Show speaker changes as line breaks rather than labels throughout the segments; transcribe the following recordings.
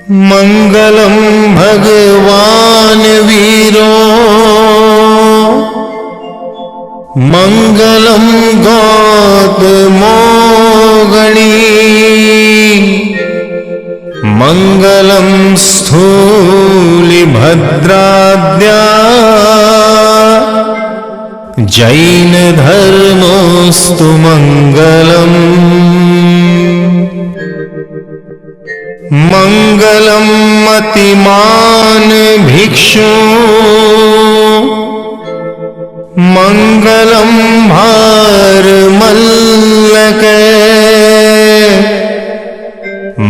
मंगलम भगवान वीरो मंगलम गौतमो गणी मंगलम स्थूलिभद्राद्या जैन धर्मोस्तु मंगलम मंगलम मतिमान भिक्षु मंगलम भारमल्लक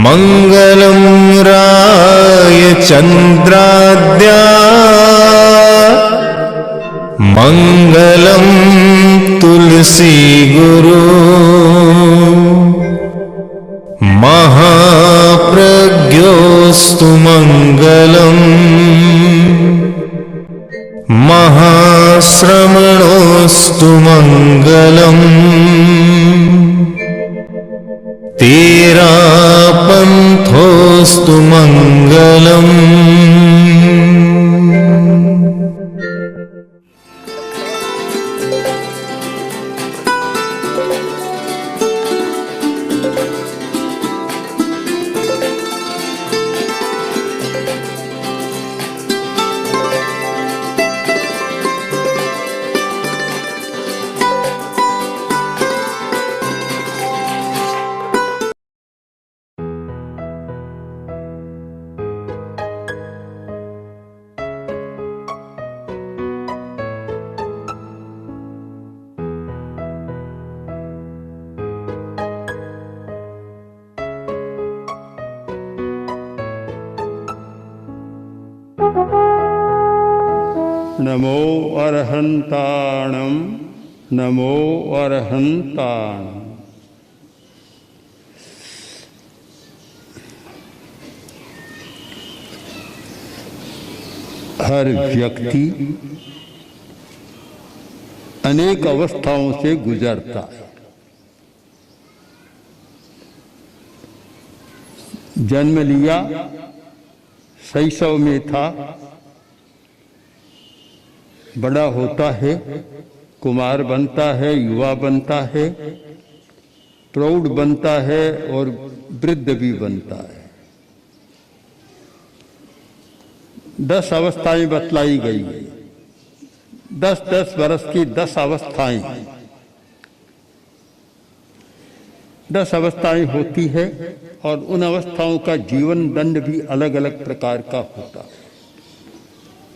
मंगलम राय चंद्राद्या मंगलम तुलसी गुरु महाप्रज्ञोस्तु मंगलम महाश्रमणोस्तु मंगलम तेरापंथोस्तु मंगलम।
नमो अर्हन्ताणं नमो अर्हन्ताणं। हर व्यक्ति अनेक अवस्थाओं से गुजरता है। जन्म लिया, शैशव में था, बड़ा होता है, कुमार बनता है, युवा बनता है, प्रौढ़ बनता है और वृद्ध भी बनता है। 10 अवस्थाएं बतलाई गई है। 10-10 वर्ष की 10 अवस्थाएं 10 अवस्थाएं होती है और उन अवस्थाओं का जीवन दंड भी अलग अलग प्रकार का होता है।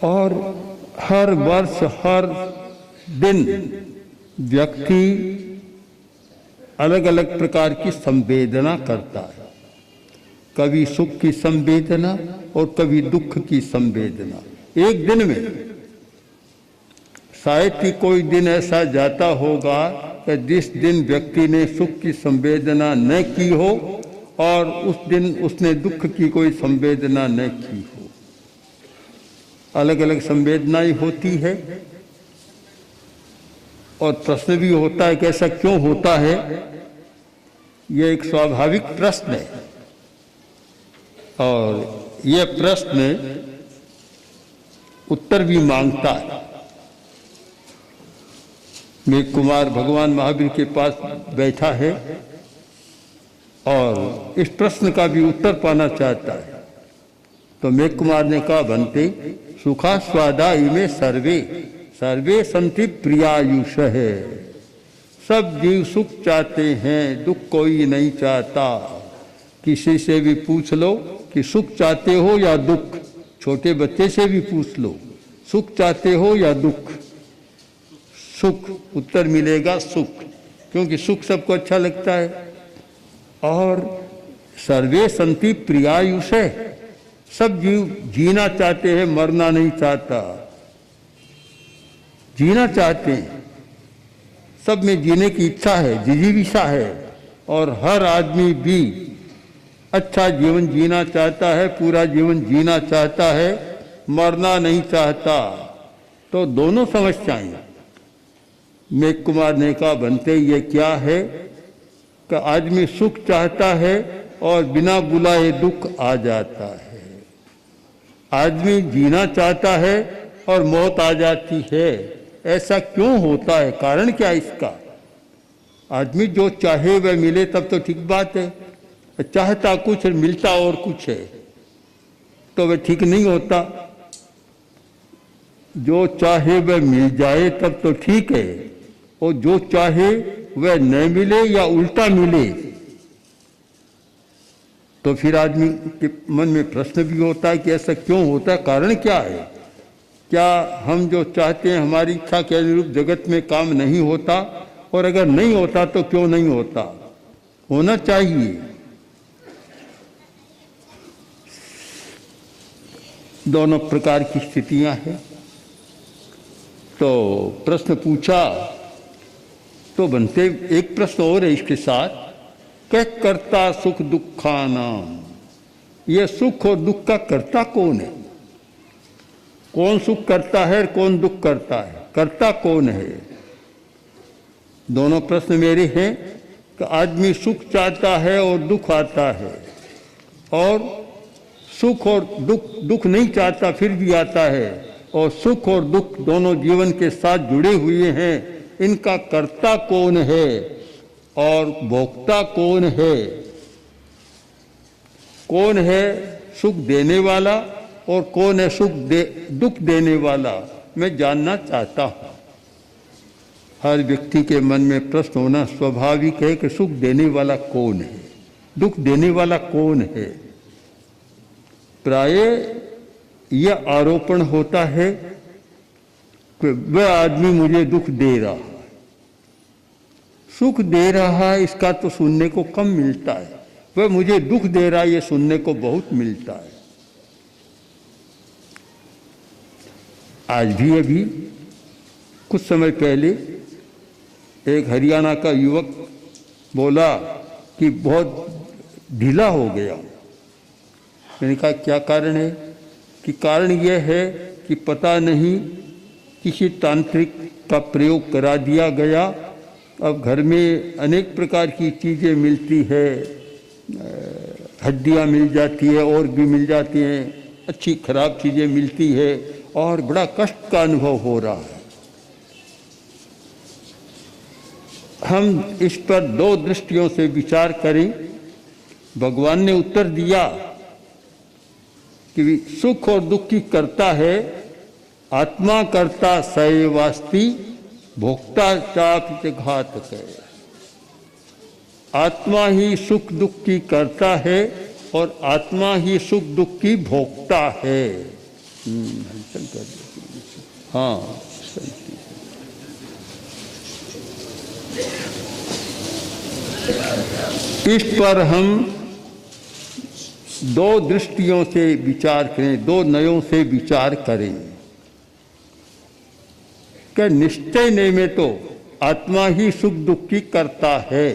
और हर वर्ष हर दिन व्यक्ति अलग अलग प्रकार की संवेदना करता है। कभी सुख की संवेदना और कभी दुख की संवेदना। एक दिन में शायद ही कोई दिन ऐसा जाता होगा कि जिस दिन व्यक्ति ने सुख की संवेदना न की हो और उस दिन उसने दुख की कोई संवेदना न की हो। अलग अलग संवेदनाएं होती है और प्रश्न भी होता है कि ऐसा क्यों होता है। यह एक स्वाभाविक प्रश्न है और यह प्रश्न उत्तर भी मांगता है। मेघ कुमार भगवान महावीर के पास बैठा है और इस प्रश्न का भी उत्तर पाना चाहता है। तो मेघ कुमार ने कहा, बनते सुखा स्वादा इमे सर्वे सर्वे संति प्रियायुष है। सब जीव सुख चाहते हैं, दुख कोई नहीं चाहता। किसी से भी पूछ लो कि सुख चाहते हो या दुख। छोटे बच्चे से भी पूछ लो, सुख चाहते हो या दुख। सुख उत्तर मिलेगा, सुख, क्योंकि सुख सबको अच्छा लगता है। और सर्वे संति प्रियायुष है। सब जीव जीना चाहते हैं, मरना नहीं चाहता। जीना चाहते हैं, सब में जीने की इच्छा है, जिजीविषा है। और हर आदमी भी अच्छा जीवन जीना चाहता है, पूरा जीवन जीना चाहता है, मरना नहीं चाहता। तो दोनों समस्याएं। मेघ कुमार ने कहा, बनते ये क्या है कि आदमी सुख चाहता है और बिना बुलाए दुख आ जाता है। आदमी जीना चाहता है और मौत आ जाती है। ऐसा क्यों होता है? कारण क्या है इसका? आदमी जो चाहे वह मिले तब तो ठीक बात है, चाहता कुछ मिलता और कुछ है तो वह ठीक नहीं होता। जो चाहे वह मिल जाए तब तो ठीक है, और जो चाहे वह न मिले या उल्टा मिले तो फिर आदमी के मन में प्रश्न भी होता है कि ऐसा क्यों होता है, कारण क्या है? क्या हम जो चाहते हैं हमारी इच्छा के अनुरूप जगत में काम नहीं होता? और अगर नहीं होता तो क्यों नहीं होता? होना चाहिए। दोनों प्रकार की स्थितियां हैं। तो प्रश्न पूछा तो बनते एक प्रश्न और है इसके साथ, क्या कर्ता सुख दुखानाम, यह सुख और दुख का कर्ता कौन है? कौन सुख करता है और कौन दुख करता है? कर्ता कौन है? दोनों प्रश्न मेरे हैं कि आदमी सुख चाहता है और दुख आता है, और सुख और दुख नहीं चाहता फिर भी आता है, और सुख और दुख दोनों जीवन के साथ जुड़े हुए हैं। इनका कर्ता कौन है और भोक्ता कौन है? कौन है सुख देने वाला और कौन है दुख देने वाला? मैं जानना चाहता हूं। हर व्यक्ति के मन में प्रश्न होना स्वाभाविक है कि सुख देने वाला कौन है, दुख देने वाला कौन है। प्रायः यह आरोपण होता है कि वह आदमी मुझे दुख दे रहा है, सुख दे रहा है इसका तो सुनने को कम मिलता है, वह मुझे दुख दे रहा है ये सुनने को बहुत मिलता है। आज भी अभी कुछ समय पहले एक हरियाणा का युवक बोला कि बहुत ढीला हो गया। मैंने कहा क्या कारण है? कि कारण यह है कि पता नहीं किसी तांत्रिक का प्रयोग करा दिया गया। अब घर में अनेक प्रकार की चीज़ें मिलती है, हड्डियाँ मिल जाती है और भी मिल जाती हैं, अच्छी खराब चीज़ें मिलती है, और बड़ा कष्ट का अनुभव हो रहा है। हम इस पर दो दृष्टियों से विचार करें। भगवान ने उत्तर दिया कि सुख और दुख की करता है आत्मा, कर्ता सएवास्ति, भोक्ता चापि घातक है। आत्मा ही सुख दुख की करता है और आत्मा ही सुख दुख की भोक्ता है। हाँ, इस पर हम दो दृष्टियों से विचार करें, दो नयों से विचार करें। कि निश्चय नय में तो आत्मा ही सुख दुख की करता है,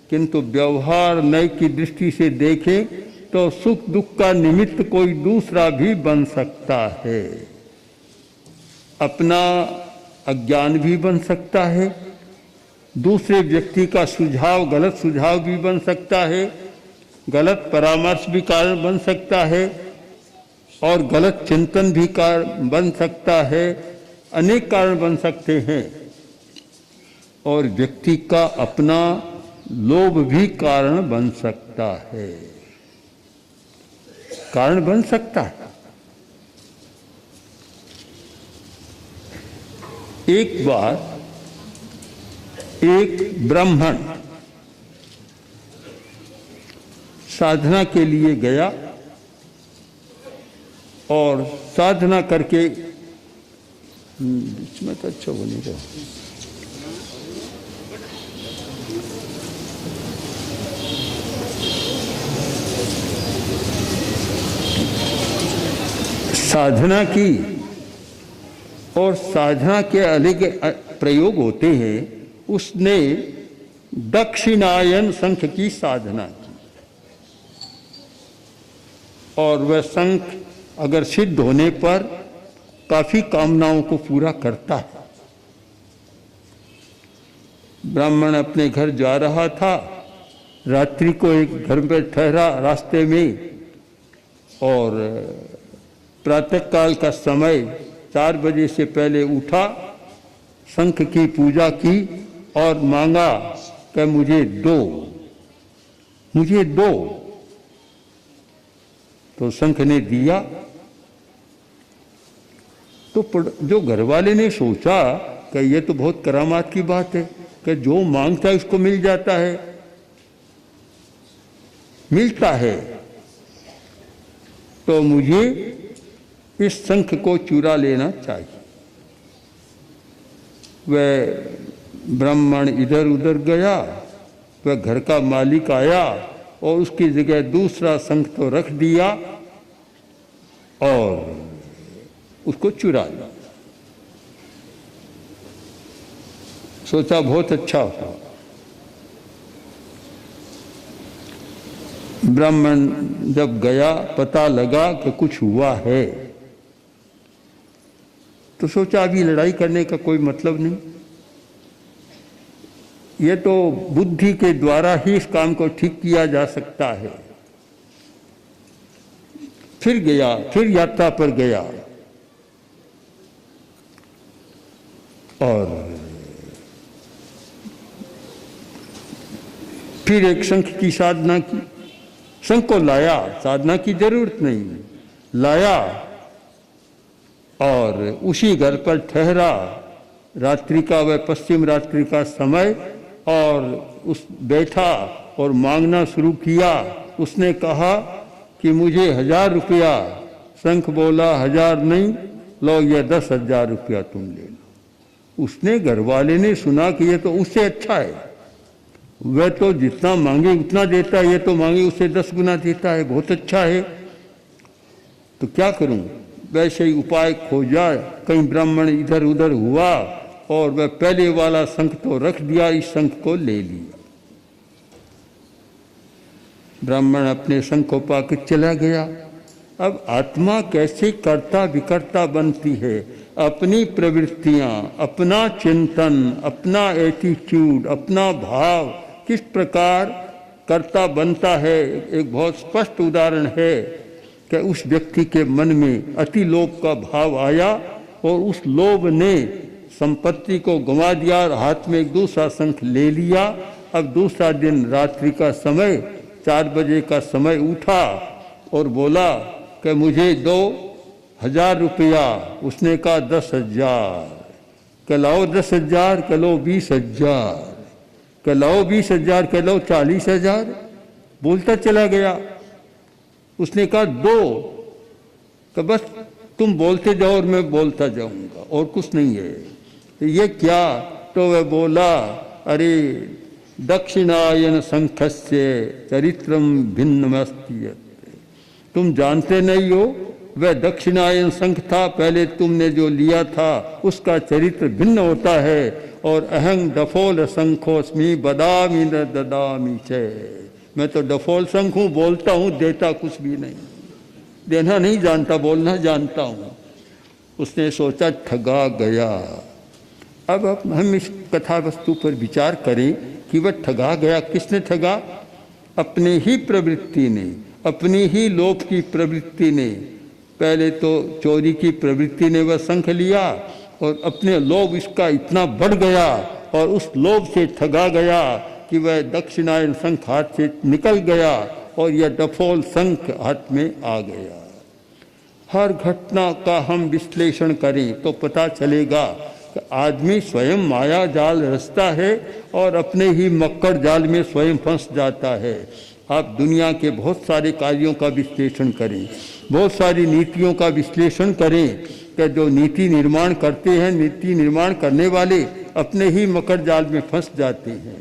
किंतु व्यवहार नय की दृष्टि से देखें तो सुख दुख का निमित्त कोई दूसरा भी बन सकता है। अपना अज्ञान भी बन सकता है, दूसरे व्यक्ति का सुझाव गलत सुझाव भी बन सकता है, गलत परामर्श भी कारण बन सकता है, और गलत चिंतन भी कारण बन सकता है। अनेक कारण बन सकते हैं, और व्यक्ति का अपना लोभ भी कारण बन सकता है, कारण बन सकता है। एक बार एक ब्राह्मण साधना के लिए गया और साधना करके बीच में तो अच्छा बनी रहा। साधना की और साधना के अलग प्रयोग होते हैं। उसने दक्षिणायन शंख की साधना की, और वह शंख अगर सिद्ध होने पर काफी कामनाओं को पूरा करता है। ब्राह्मण अपने घर जा रहा था, रात्रि को एक घर पर ठहरा रास्ते में, और प्रातःकाल का समय 4 बजे से पहले उठा, शंख की पूजा की और मांगा कि मुझे दो, मुझे दो। तो शंख ने दिया। तो जो घरवाले ने सोचा कि ये तो बहुत करामात की बात है कि जो मांगता है उसको मिल जाता है, मिलता है, तो मुझे इस शंख को चुरा लेना चाहिए। वह ब्राह्मण इधर उधर गया, वह घर का मालिक आया और उसकी जगह दूसरा शंख तो रख दिया और उसको चुरा लिया। सोचा बहुत अच्छा हुआ। ब्राह्मण जब गया, पता लगा कि कुछ हुआ है, तो सोचा अभी लड़ाई करने का कोई मतलब नहीं, ये तो बुद्धि के द्वारा ही इस काम को ठीक किया जा सकता है। फिर गया, फिर यात्रा पर गया और फिर एक शंख की साधना की। शंख को लाया, साधना की जरूरत नहीं, लाया और उसी घर पर ठहरा। रात्रि का, वह पश्चिम रात्रि का समय, और उस बैठा और मांगना शुरू किया। उसने कहा कि मुझे 1000 रुपया। शंख बोला 1000 नहीं, लो ये 10,000 रुपया तुम ले लो। उसने, घरवाले ने सुना कि ये तो उससे अच्छा है, वह तो जितना मांगे उतना देता है, ये तो मांगे उससे 10 गुना देता है, बहुत अच्छा है, तो क्या करूं। वैसे ही उपाय खोजा, कहीं ब्राह्मण इधर उधर हुआ और वह पहले वाला शंख तो रख दिया, इस शंख को ले लिया। ब्राह्मण अपने शंख को पाकर चला गया। अब आत्मा कैसे कर्ता विकर्ता बनती है, अपनी प्रवृत्तियां, अपना चिंतन, अपना एटीट्यूड, अपना भाव किस प्रकार कर्ता बनता है। एक बहुत स्पष्ट उदाहरण है कि उस व्यक्ति के मन में अति लोभ का भाव आया और उस लोभ ने संपत्ति को गंवा दिया और हाथ में एक दूसरा शंख ले लिया। अब दूसरा दिन रात्रि का समय, 4 बजे का समय, उठा और बोला कि मुझे 2000 रुपया। उसने कहा 10,000। कहलाओ 10,000, कहलो 20,000, कहलाओ 20,000, कहलो 40,000। बोलता चला गया। उसने कहा 2, तो बस तुम बोलते जाओ और मैं बोलता जाऊंगा, और कुछ नहीं है। तो ये क्या? तो वह बोला, अरे दक्षिणायन शंखस्य चरित्रम भिन्नमस्ति। तुम जानते नहीं हो, वह दक्षिणायन शंख था, पहले तुमने जो लिया था उसका चरित्र भिन्न होता है। और अहं डफोल शंखोस्मि बदामि न ददामि च। मैं तो डफोल शंख हूँ, बोलता हूँ, देता कुछ भी नहीं, देना नहीं जानता, बोलना जानता हूँ। उसने सोचा ठगा गया। अब हम इस कथा वस्तु पर विचार करें कि वह ठगा गया। किसने ठगा? अपने ही प्रवृत्ति ने, अपनी ही लोभ की प्रवृत्ति ने। पहले तो चोरी की प्रवृत्ति ने वह शंख लिया और अपने लोभ इसका इतना बढ़ गया और उस लोभ से ठगा गया कि वह दक्षिणायन शंख हाथ से निकल गया और यह डफोल शंख हाथ में आ गया। हर घटना का हम विश्लेषण करें तो पता चलेगा कि आदमी स्वयं माया जाल रचता है और अपने ही मक्कड़ जाल में स्वयं फंस जाता है। आप दुनिया के बहुत सारे कार्यों का विश्लेषण करें, बहुत सारी नीतियों का विश्लेषण करें कि जो नीति निर्माण करते हैं, नीति निर्माण करने वाले अपने ही मकर जाल में फंस जाते हैं।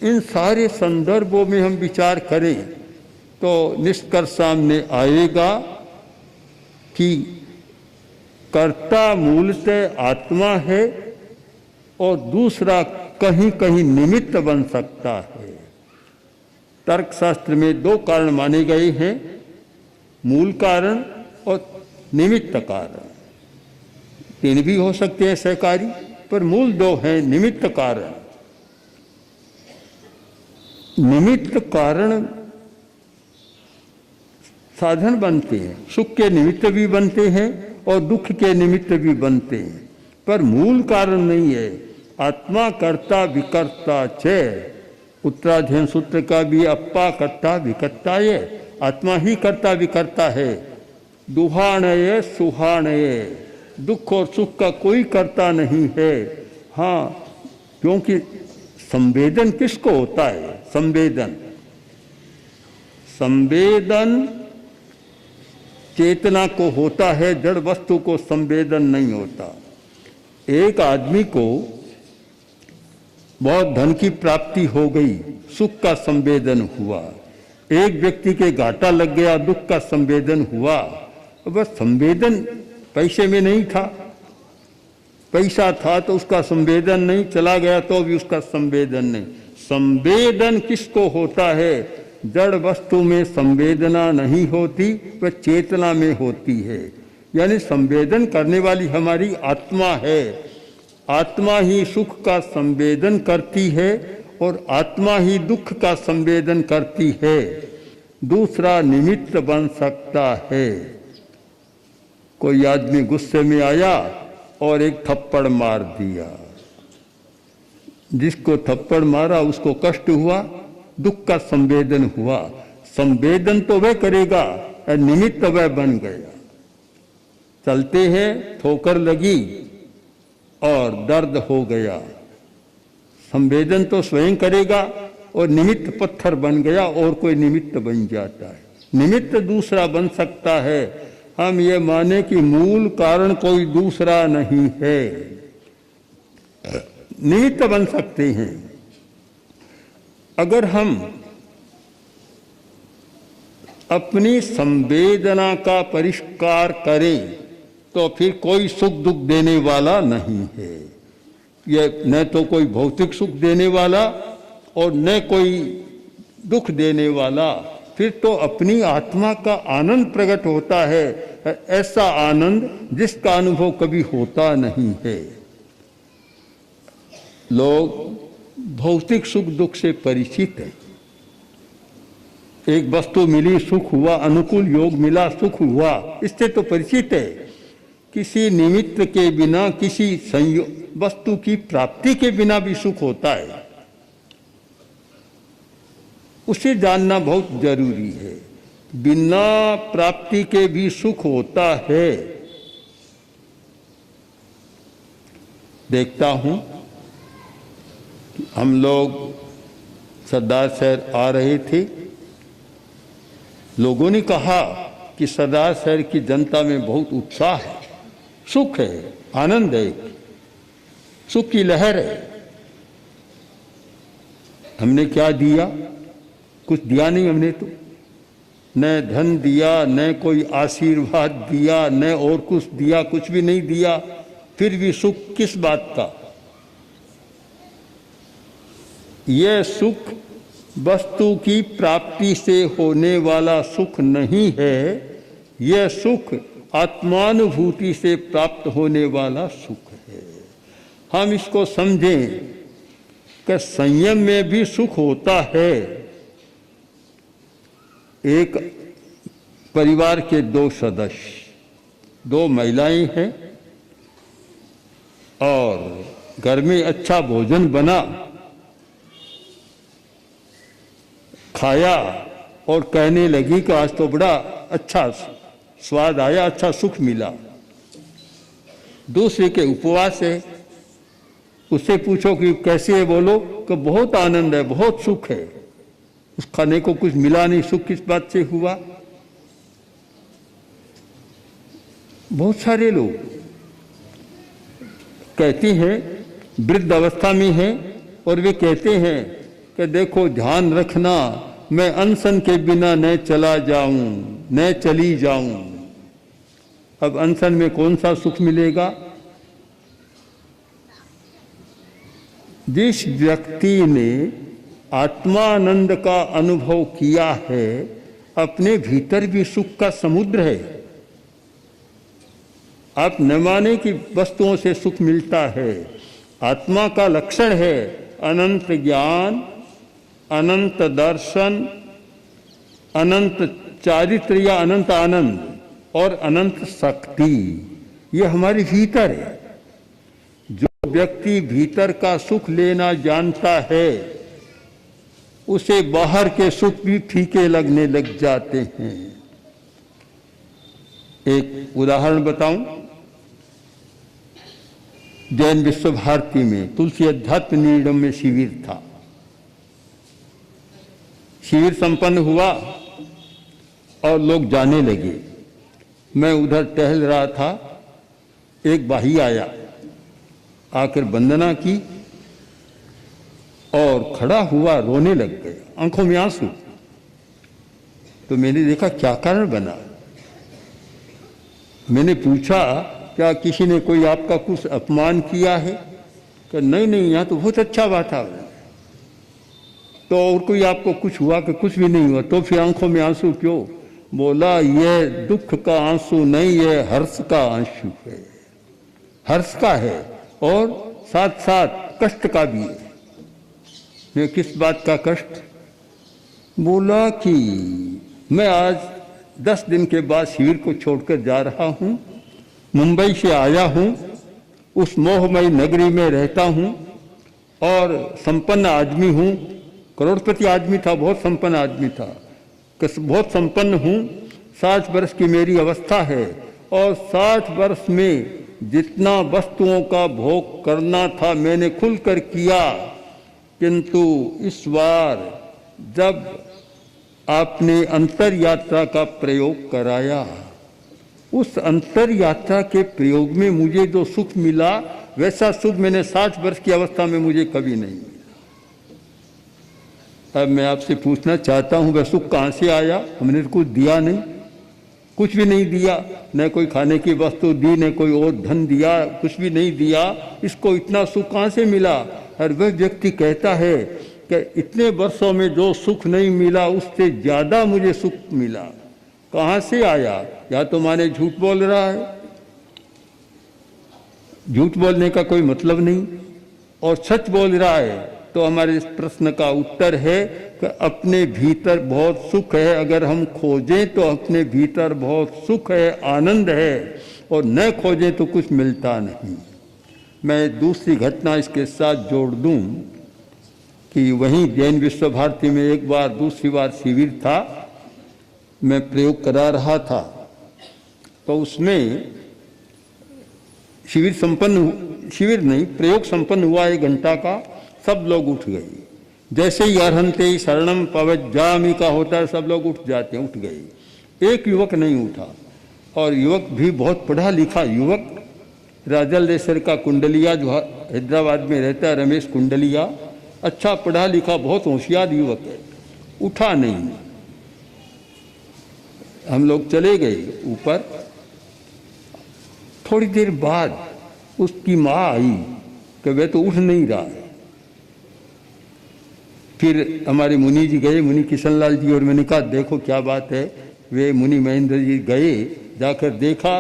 इन सारे संदर्भों में हम विचार करें तो निष्कर्ष सामने आएगा कि कर्ता मूलतः आत्मा है और दूसरा कहीं कहीं निमित्त बन सकता है। तर्कशास्त्र में 2 कारण माने गए हैं, मूल कारण और निमित्त कारण। 3 भी हो सकते हैं सहकारी, पर मूल 2 हैं, निमित्त कारण। निमित्त कारण साधन बनते हैं, सुख के निमित्त भी बनते हैं और दुख के निमित्त भी बनते हैं, पर मूल कारण नहीं है। आत्मा कर्ता विकर्ता च, उत्तराध्ययन सूत्र का भी अप्पा कर्ता विकर्ता ये, आत्मा ही कर्ता विकर्ता है। दुहाणय सुहाणय, दुख और सुख का कोई कर्ता नहीं है। हाँ, क्योंकि संवेदन किसको होता है? संवेदन, संवेदन चेतना को होता है, जड़ वस्तु को संवेदन नहीं होता। एक आदमी को बहुत धन की प्राप्ति हो गई, सुख का संवेदन हुआ। एक व्यक्ति के घाटा लग गया, दुख का संवेदन हुआ। बस संवेदन पैसे में नहीं था, पैसा था तो उसका संवेदन नहीं, चला गया तो भी उसका संवेदन नहीं। संवेदन किसको होता है? जड़ वस्तु में संवेदना नहीं होती, वह चेतना में होती है। यानी संवेदन करने वाली हमारी आत्मा है। आत्मा ही सुख का संवेदन करती है और आत्मा ही दुख का संवेदन करती है। दूसरा निमित्त बन सकता है। कोई आदमी गुस्से में आया और एक थप्पड़ मार दिया, जिसको थप्पड़ मारा उसको कष्ट हुआ, दुख का संवेदन हुआ। संवेदन तो वह करेगा, निमित्त वह बन गया। चलते हैं, ठोकर लगी और दर्द हो गया। संवेदन तो स्वयं करेगा और निमित्त पत्थर बन गया और कोई निमित्त बन जाता है। निमित्त दूसरा बन सकता है। हम ये माने कि मूल कारण कोई दूसरा नहीं है, निमित्त बन सकते हैं। अगर हम अपनी संवेदना का परिष्कार करें तो फिर कोई सुख दुख देने वाला नहीं है। यह न तो कोई भौतिक सुख देने वाला और न कोई दुख देने वाला। फिर तो अपनी आत्मा का आनंद प्रकट होता है, ऐसा आनंद जिसका अनुभव कभी होता नहीं है। लोग भौतिक सुख दुख से परिचित हैं। एक वस्तु मिली, सुख हुआ, अनुकूल योग मिला, सुख हुआ, इससे तो परिचित है। किसी निमित्त के बिना, किसी संयोग वस्तु की प्राप्ति के बिना भी सुख होता है, उसे जानना बहुत जरूरी है। बिना प्राप्ति के भी सुख होता है। देखता हूं हम लोग सरदार शहर आ रहे थे, लोगों ने कहा कि सरदार शहर की जनता में बहुत उत्साह है, सुख है, आनंद है, सुख की लहर है। हमने क्या दिया? कुछ दिया नहीं हमने तो, न धन दिया, न कोई आशीर्वाद दिया, न और कुछ दिया, कुछ भी नहीं दिया। फिर भी सुख किस बात का? यह सुख वस्तु की प्राप्ति से होने वाला सुख नहीं है, यह सुख आत्मानुभूति से प्राप्त होने वाला सुख है। हम इसको समझें कि संयम में भी सुख होता है। एक परिवार के दो सदस्य, दो महिलाएं हैं और घर में अच्छा भोजन बना, खाया और कहने लगी कि आज तो बड़ा अच्छा स्वाद आया, अच्छा सुख मिला। दूसरे के उपवास है, उससे पूछो कि कैसे है, बोलो कि बहुत आनंद है, बहुत सुख है। उस खाने को कुछ मिला नहीं, सुख किस बात से हुआ? बहुत सारे लोग कहते हैं, वृद्ध अवस्था में हैं और वे कहते हैं कि देखो ध्यान रखना, मैं अनशन के बिना न चला जाऊं, न चली जाऊं। अब अनशन में कौन सा सुख मिलेगा? जिस व्यक्ति ने आत्मानंद का अनुभव किया है, अपने भीतर भी सुख का समुद्र है। आप न माने कि वस्तुओं से सुख मिलता है। आत्मा का लक्षण है अनंत ज्ञान, अनंत दर्शन, अनंत चारित्र या अनंत आनंद और अनंत शक्ति ये हमारे भीतर है। जो व्यक्ति भीतर का सुख लेना जानता है उसे बाहर के सुख भी फीके लगने लग जाते हैं। एक उदाहरण बताऊं, जैन विश्व भारती में तुलसी अध्यात्म निडम में शिविर था। शिविर संपन्न हुआ और लोग जाने लगे। मैं उधर टहल रहा था, एक भाई आया, आकर वंदना की और खड़ा हुआ, रोने लग गया, आंखों में आंसू। तो मैंने देखा क्या कारण बना। मैंने पूछा क्या किसी ने कोई आपका कुछ अपमान किया है? कि नहीं नहीं, यहाँ तो बहुत अच्छा वातावरण। तो और कोई आपको कुछ हुआ? कि कुछ भी नहीं हुआ। तो फिर आंखों में आंसू क्यों? बोला ये दुख का आंसू नहीं, ये हर्ष का आंसू है। हर्ष का है और साथ साथ कष्ट का भी है। मैं किस बात का कष्ट? बोला कि मैं आज 10 दिन के बाद शिविर को छोड़कर जा रहा हूँ, मुंबई से आया हूँ, उस मोहमयी नगरी में रहता हूँ और संपन्न आदमी हूँ, करोड़पति आदमी था, बहुत संपन्न आदमी था, बहुत संपन्न हूँ। 60 वर्ष की मेरी अवस्था है और 60 वर्ष में जितना वस्तुओं का भोग करना था मैंने खुलकर किया, किंतु इस बार जब आपने अंतर यात्रा का प्रयोग कराया, उस अंतर यात्रा के प्रयोग में मुझे जो सुख मिला वैसा सुख मैंने 60 वर्ष की अवस्था में मुझे कभी नहीं मिला। अब मैं आपसे पूछना चाहता हूँ वह सुख कहाँ से आया? हमने तो कुछ दिया नहीं, कुछ भी नहीं दिया, न कोई खाने की वस्तु दी, न कोई और धन दिया, कुछ भी नहीं दिया। इसको इतना सुख कहाँ से मिला? हर वह व्यक्ति कहता है कि इतने वर्षों में जो सुख नहीं मिला उससे ज़्यादा मुझे सुख मिला। कहाँ से आया? या तो माने झूठ बोल रहा है, झूठ बोलने का कोई मतलब नहीं, और सच बोल रहा है। तो हमारे इस प्रश्न का उत्तर है कि अपने भीतर बहुत सुख है। अगर हम खोजें तो अपने भीतर बहुत सुख है, आनंद है, और न खोजें तो कुछ मिलता नहीं। मैं दूसरी घटना इसके साथ जोड़ दूं कि वहीं जैन विश्व भारती में एक बार दूसरी बार शिविर था, मैं प्रयोग करा रहा था। तो उसमें शिविर नहीं, प्रयोग संपन्न हुआ 1 घंटा का। सब लोग उठ गए। जैसे ही अर्हन्ते शरणम पवज्जामि का होता है, सब लोग उठ जाते हैं, उठ गए। एक युवक नहीं उठा, और युवक भी बहुत पढ़ा लिखा युवक, राजलदेसर का कुंडलिया जो हैदराबाद में रहता है, रमेश कुंडलिया, अच्छा पढ़ा लिखा बहुत होशियार युवक है, उठा नहीं। हम लोग चले गए ऊपर। थोड़ी देर बाद उसकी माँ आई कि वह तो उठ नहीं रहा है। फिर हमारे मुनि जी गए, मुनि किशनलाल जी, और मैंने कहा देखो क्या बात है। वे मुनि महेंद्र जी गए, जाकर देखा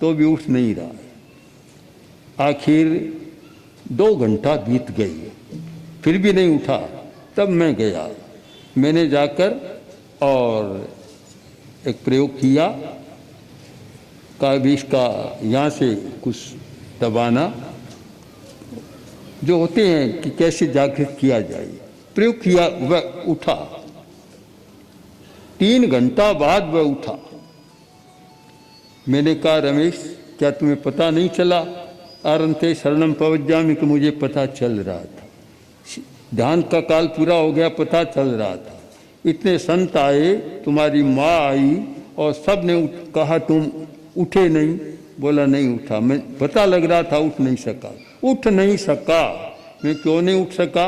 तो भी उठ नहीं रहा है। आखिर 2 घंटा बीत गई, फिर भी नहीं उठा। तब मैं गया, मैंने जाकर और एक प्रयोग किया का विष का यहाँ से कुछ दबाना, जो होते हैं कि कैसे जागृत किया जाए। प्रयोग किया, वह उठा। 3 घंटा बाद वह उठा। मैंने कहा रमेश क्या तुम्हें पता नहीं चला? अर्हन्ते शरणम पवज्जामि कि मुझे पता चल रहा था, ध्यान का काल पूरा हो गया, पता चल रहा था। इतने संत आए, तुम्हारी माँ आई, और सब ने कहा तुम उठे नहीं। बोला नहीं उठा। मैं पता लग रहा था उठ नहीं सका, उठ नहीं सका। मैं क्यों नहीं उठ सका?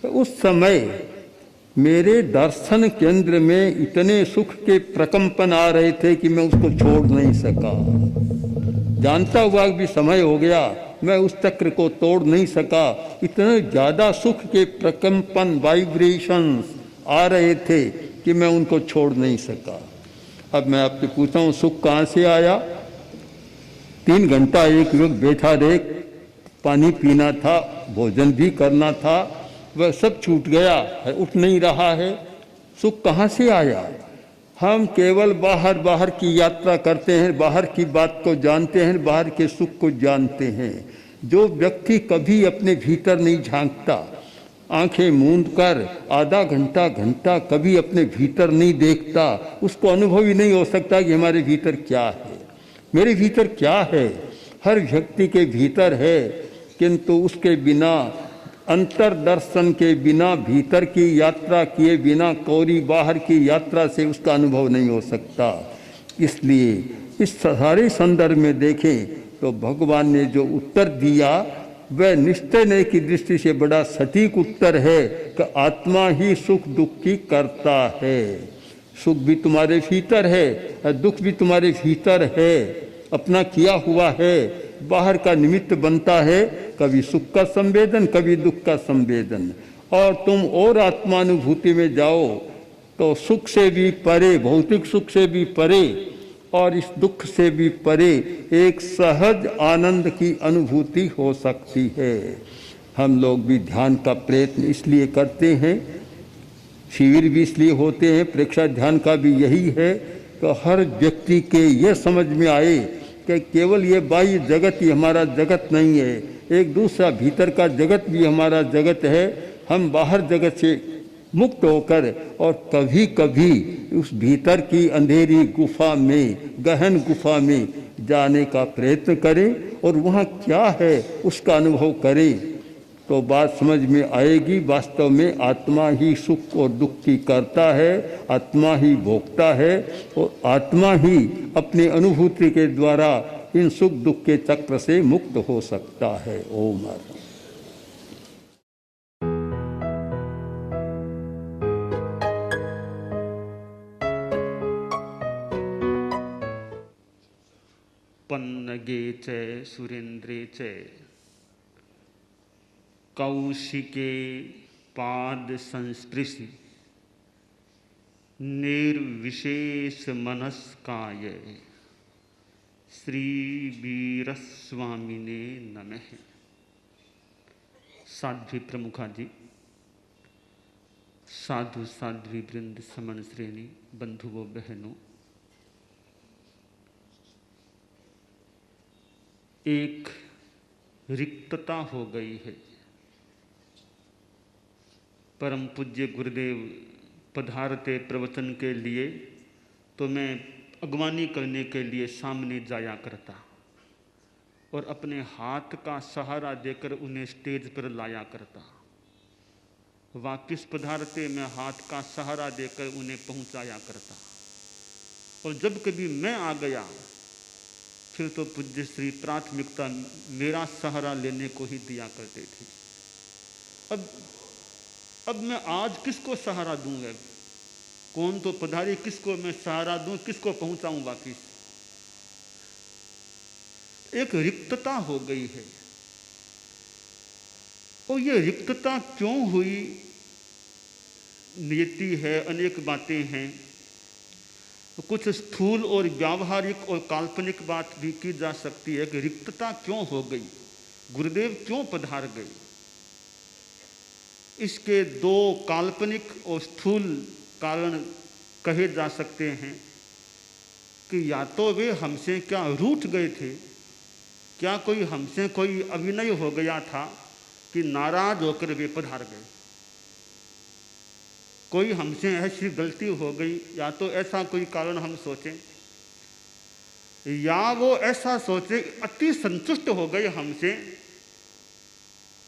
उस समय मेरे दर्शन केंद्र में इतने सुख के प्रकंपन आ रहे थे कि मैं उसको छोड़ नहीं सका। जानता हुआ भी समय हो गया, मैं उस चक्र को तोड़ नहीं सका। इतने ज़्यादा सुख के प्रकंपन, वाइब्रेशंस आ रहे थे कि मैं उनको छोड़ नहीं सका। अब मैं आपसे पूछता हूँ सुख कहाँ से आया? 3 घंटा एक युवक बैठा रहे, पानी पीना था, भोजन भी करना था, वह सब छूट गया है, उठ नहीं रहा है। सुख कहाँ से आया? हम केवल बाहर बाहर की यात्रा करते हैं, बाहर की बात को जानते हैं, बाहर के सुख को जानते हैं। जो व्यक्ति कभी अपने भीतर नहीं झांकता, आंखें मूंद कर आधा घंटा घंटा कभी अपने भीतर नहीं देखता, उसको अनुभव ही नहीं हो सकता कि हमारे भीतर क्या है, मेरे भीतर क्या है। हर व्यक्ति के भीतर है, किंतु उसके बिना, अंतर्दर्शन के बिना, भीतर की यात्रा किए बिना, कोरी बाहर की यात्रा से उसका अनुभव नहीं हो सकता। इसलिए इस सारे संदर्भ में देखें तो भगवान ने जो उत्तर दिया वह निश्चय की दृष्टि से बड़ा सटीक उत्तर है कि आत्मा ही सुख दुख की करता है। सुख भी तुम्हारे भीतर है, दुख भी तुम्हारे भीतर है, अपना किया हुआ है। बाहर का निमित्त बनता है, कभी सुख का संवेदन, कभी दुख का संवेदन। और तुम और आत्मानुभूति में जाओ तो सुख से भी परे, भौतिक सुख से भी परे और इस दुख से भी परे एक सहज आनंद की अनुभूति हो सकती है। हम लोग भी ध्यान का प्रयत्न इसलिए करते हैं, शिविर भी इसलिए होते हैं, प्रेक्षा ध्यान का भी यही है कि हर व्यक्ति के ये समझ में आए कि केवल ये बाह्य जगत ही हमारा जगत नहीं है, एक दूसरा भीतर का जगत भी हमारा जगत है। हम बाहर जगत से मुक्त होकर और कभी कभी उस भीतर की अंधेरी गुफा में, गहन गुफा में जाने का प्रयत्न करें और वहाँ क्या है उसका अनुभव करें, तो बात समझ में आएगी। वास्तव में आत्मा ही सुख और दुख की करता है, आत्मा ही भोगता है और आत्मा ही अपनी अनुभूति के द्वारा इन सुख दुख के चक्र से मुक्त हो सकता है। ओम।
पन्नगे च सुरेन्द्रे च कौशिके पाद संस्पृशि निर्विशेष मनस्काय श्री वीरस्वामिने नमः। साध्वी प्रमुखा जी, साधु साध्वी वृंद, समन श्रेणी, बंधुओं बहनों, एक रिक्तता हो गई है। परम पूज्य गुरुदेव पधारते प्रवचन के लिए तो मैं अगवानी करने के लिए सामने जाया करता और अपने हाथ का सहारा देकर उन्हें स्टेज पर लाया करता। वापिस पधारते मैं हाथ का सहारा देकर उन्हें पहुंचाया करता। और जब कभी मैं आ गया फिर तो पूज्य श्री प्राथमिकता मेरा सहारा लेने को ही दिया करते थे। अब मैं आज किसको सहारा दूंगा? कौन तो पधारी, किसको मैं सहारा दूं, किसको पहुंचाऊं वापिस? एक रिक्तता हो गई है। और ये रिक्तता क्यों हुई? नियति है, अनेक बातें हैं। कुछ स्थूल और व्यावहारिक और काल्पनिक बात भी की जा सकती है कि रिक्तता क्यों हो गई, गुरुदेव क्यों पधार गए। इसके दो काल्पनिक और स्थूल कारण कहे जा सकते हैं कि या तो वे हमसे क्या रूठ गए थे, क्या कोई हमसे कोई अभिनय हो गया था कि नाराज होकर वे पधार गए, कोई हमसे ऐसी गलती हो गई, या तो ऐसा कोई कारण हम सोचें, या वो ऐसा सोचे अति संतुष्ट हो गए हमसे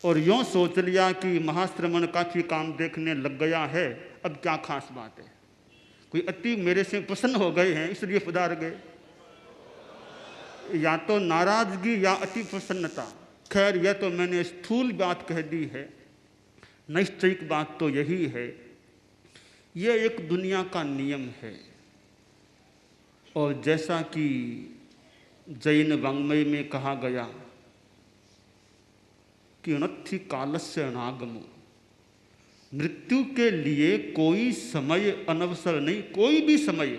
और यूँ सोच लिया कि महाश्रमण काफ़ी काम देखने लग गया है, अब क्या खास बात है, कोई अति मेरे से प्रसन्न हो गए हैं इसलिए पधार गए। या तो नाराजगी या अति प्रसन्नता। खैर यह तो मैंने स्थूल बात कह दी है, निश्चयिक बात तो यही है, यह एक दुनिया का नियम है। और जैसा कि जैन वाङ्मय में कहा गया कि अनर्थि कालस्य अनागमो, मृत्यु के लिए कोई समय अनवसर नहीं, कोई भी समय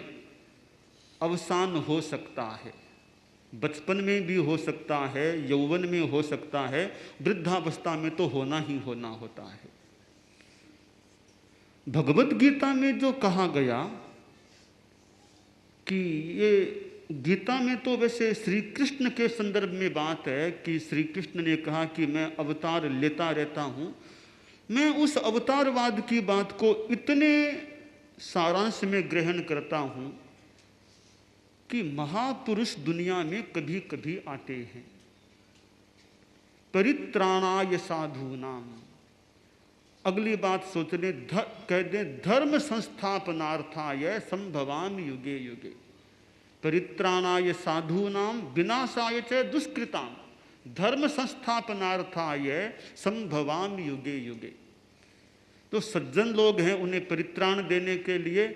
अवसान हो सकता है। बचपन में भी हो सकता है, यौवन में हो सकता है, वृद्धावस्था में तो होना ही होना होता है। भगवत गीता में जो कहा गया कि ये गीता में तो वैसे श्री कृष्ण के संदर्भ में बात है कि श्री कृष्ण ने कहा कि मैं अवतार लेता रहता हूँ। मैं उस अवतारवाद की बात को इतने सारांश में ग्रहण करता हूँ कि महापुरुष दुनिया में कभी कभी आते हैं। परित्राणाय साधूनाम, अगली बात सोच लें, कह दें धर्म संस्थापनार्थाय संभवामि युगे युगे। परित्राणाय साधूनाम विनाशाय च दुष्कृताम धर्म संस्थापनार्थाय संभवामि युगे युगे। तो सज्जन लोग हैं, उन्हें परित्राण देने के लिए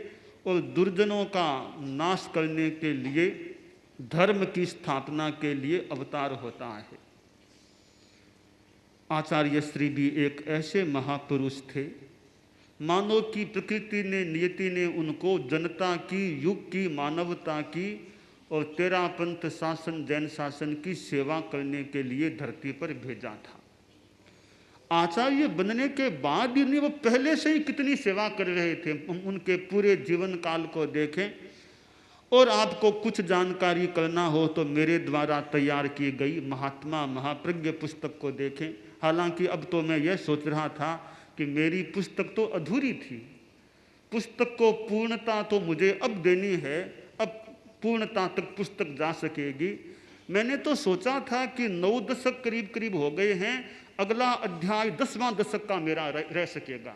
और दुर्जनों का नाश करने के लिए, धर्म की स्थापना के लिए अवतार होता है। आचार्य श्री भी एक ऐसे महापुरुष थे, मानव की प्रकृति ने, नियति ने उनको जनता की, युग की, मानवता की और तेरा पंथ शासन, जैन शासन की सेवा करने के लिए धरती पर भेजा था। आचार्य बनने के बाद ही वो पहले से ही कितनी सेवा कर रहे थे। उनके पूरे जीवन काल को देखें और आपको कुछ जानकारी करना हो तो मेरे द्वारा तैयार की गई महात्मा महाप्रज्ञ पुस्तक को देखें। हालांकि अब तो मैं यह सोच रहा था कि मेरी पुस्तक तो अधूरी थी, पुस्तक को पूर्णता तो मुझे अब देनी है, अब पूर्णता तक पुस्तक जा सकेगी। मैंने तो सोचा था कि 9 दशक करीब करीब हो गए हैं, अगला अध्याय 10वां दशक का मेरा रह सकेगा,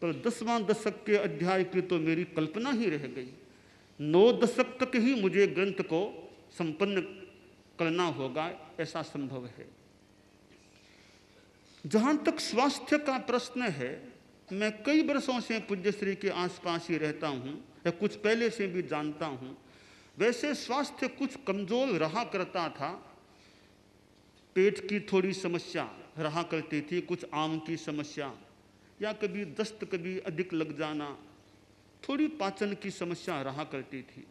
पर 10वां दशक के अध्याय की तो मेरी कल्पना ही रह गई। 9 दशक तक ही मुझे ग्रंथ को संपन्न करना होगा, ऐसा संभव है। जहाँ तक स्वास्थ्य का प्रश्न है, मैं कई वर्षों से पूज्य श्री के आसपास ही रहता हूँ या कुछ पहले से भी जानता हूँ। वैसे स्वास्थ्य कुछ कमज़ोर रहा करता था, पेट की थोड़ी समस्या रहा करती थी, कुछ आम की समस्या या कभी दस्त, कभी अधिक लग जाना, थोड़ी पाचन की समस्या रहा करती थी।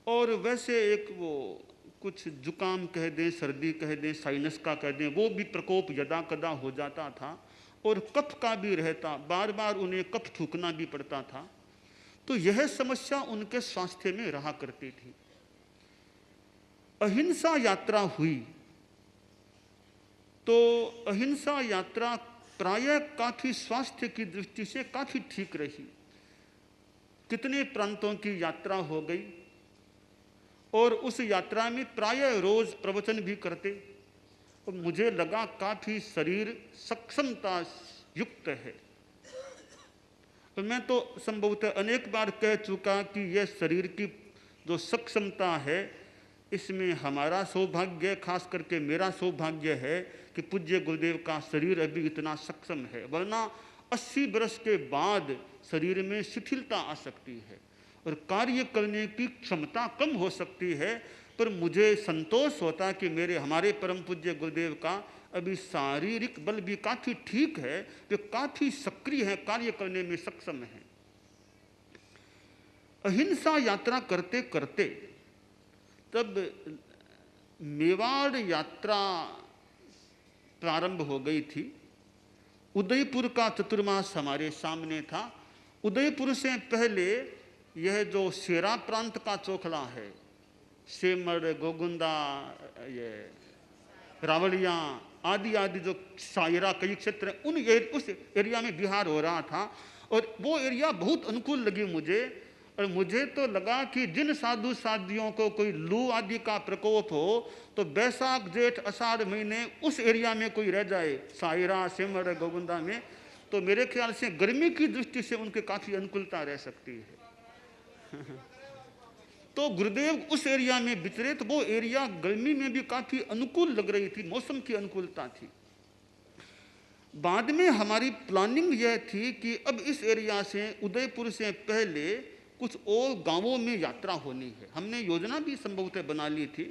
और वैसे एक वो कुछ जुकाम कह दें, सर्दी कह दें, साइनस का कह दें, वो भी प्रकोप यदा कदा हो जाता था और कफ का भी रहता, बार बार उन्हें कफ थूकना भी पड़ता था। तो यह समस्या उनके स्वास्थ्य में रहा करती थी। अहिंसा यात्रा हुई तो अहिंसा यात्रा प्रायः काफ़ी स्वास्थ्य की दृष्टि से काफ़ी ठीक रही। कितने प्रांतों की यात्रा हो गई और उस यात्रा में प्रायः रोज प्रवचन भी करते और मुझे लगा काफ़ी शरीर सक्षमता युक्त है। तो मैं तो संभवतः अनेक बार कह चुका कि यह शरीर की जो सक्षमता है, इसमें हमारा सौभाग्य, खास करके मेरा सौभाग्य है कि पूज्य गुरुदेव का शरीर अभी इतना सक्षम है, वरना 80 वर्ष के बाद शरीर में शिथिलता आ सकती है और कार्य करने की क्षमता कम हो सकती है। पर मुझे संतोष होता कि हमारे परम पूज्य गुरुदेव का अभी शारीरिक बल भी काफ़ी ठीक है, वे काफ़ी सक्रिय हैं, कार्य करने में सक्षम हैं। अहिंसा यात्रा करते करते तब मेवाड़ यात्रा प्रारंभ हो गई थी। उदयपुर का चतुर्मास हमारे सामने था। उदयपुर से पहले यह जो शेरा प्रांत का चोखला है, सेमड़, गोगुंदा, ये रावलिया आदि आदि जो सायरा कई क्षेत्र हैं, उस एरिया में बिहार हो रहा था और वो एरिया बहुत अनुकूल लगी मुझे। और मुझे तो लगा कि जिन साधु साधियों को कोई लू आदि का प्रकोप हो तो बैसाख जेठ आषाढ़ महीने उस एरिया में कोई रह जाए, सायरा, सेमड़, गोगुंदा में, तो मेरे ख्याल से गर्मी की दृष्टि से उनके काफ़ी अनुकूलता रह सकती है। तो गुरुदेव उस एरिया में विचरे तो वो एरिया गर्मी में भी काफ़ी अनुकूल लग रही थी, मौसम की अनुकूलता थी। बाद में हमारी प्लानिंग यह थी कि अब इस एरिया से, उदयपुर से पहले कुछ और गांवों में यात्रा होनी है। हमने योजना भी संभवतः बना ली थी।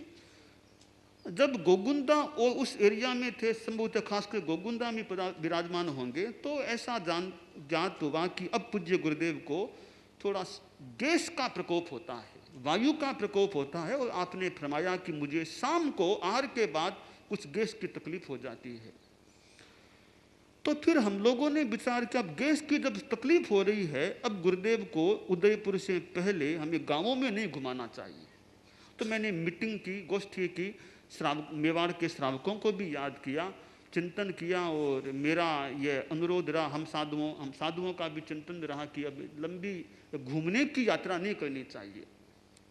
जब गोगुंदा और उस एरिया में थे, संभवतः खासकर गोगुंदा में विराजमान होंगे, तो ऐसा ज्ञात हुआ कि अब पूज्य गुरुदेव को थोड़ा गैस का प्रकोप होता है, वायु का प्रकोप होता है और आपने फरमाया कि मुझे शाम को आहार के बाद कुछ गैस की तकलीफ हो जाती है। तो फिर हम लोगों ने विचार किया, अब गैस की जब तकलीफ हो रही है, अब गुरुदेव को उदयपुर से पहले हमें गांवों में नहीं घुमाना चाहिए। तो मैंने मीटिंग की, गोष्ठी की, मेवाड़ के श्रावकों को भी याद किया, चिंतन किया, और मेरा ये अनुरोध रहा, हम साधुओं का भी चिंतन रहा कि अब लंबी घूमने की यात्रा नहीं करनी चाहिए।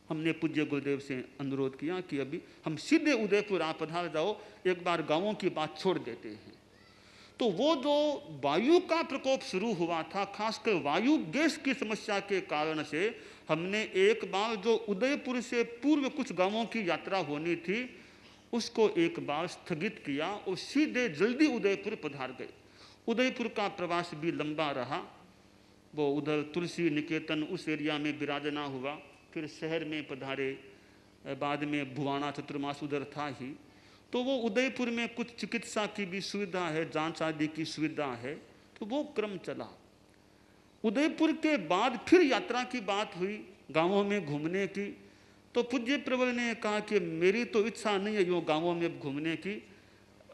हमने पूज्य गुरुदेव से अनुरोध किया कि अभी हम सीधे उदयपुर आप पधार जाओ, एक बार गांवों की बात छोड़ देते हैं। तो वो जो वायु का प्रकोप शुरू हुआ था, खासकर वायु गैस की समस्या के कारण से, हमने एक बार जो उदयपुर से पूर्व कुछ गांवों की यात्रा होनी थी उसको एक बार स्थगित किया और सीधे जल्दी उदयपुर पधार गए। उदयपुर का प्रवास भी लंबा रहा, वो उधर तुलसी निकेतन उस एरिया में विराजना हुआ, फिर शहर में पधारे, बाद में भुवाना चतुर्मास उधर था ही। तो वो उदयपुर में कुछ चिकित्सा की भी सुविधा है, जांच आदि की सुविधा है, तो वो क्रम चला। उदयपुर के बाद फिर यात्रा की बात हुई गांवों में घूमने की। तो पूज्य प्रबल ने कहा कि मेरी तो इच्छा नहीं है यूँ गांवों में घूमने की,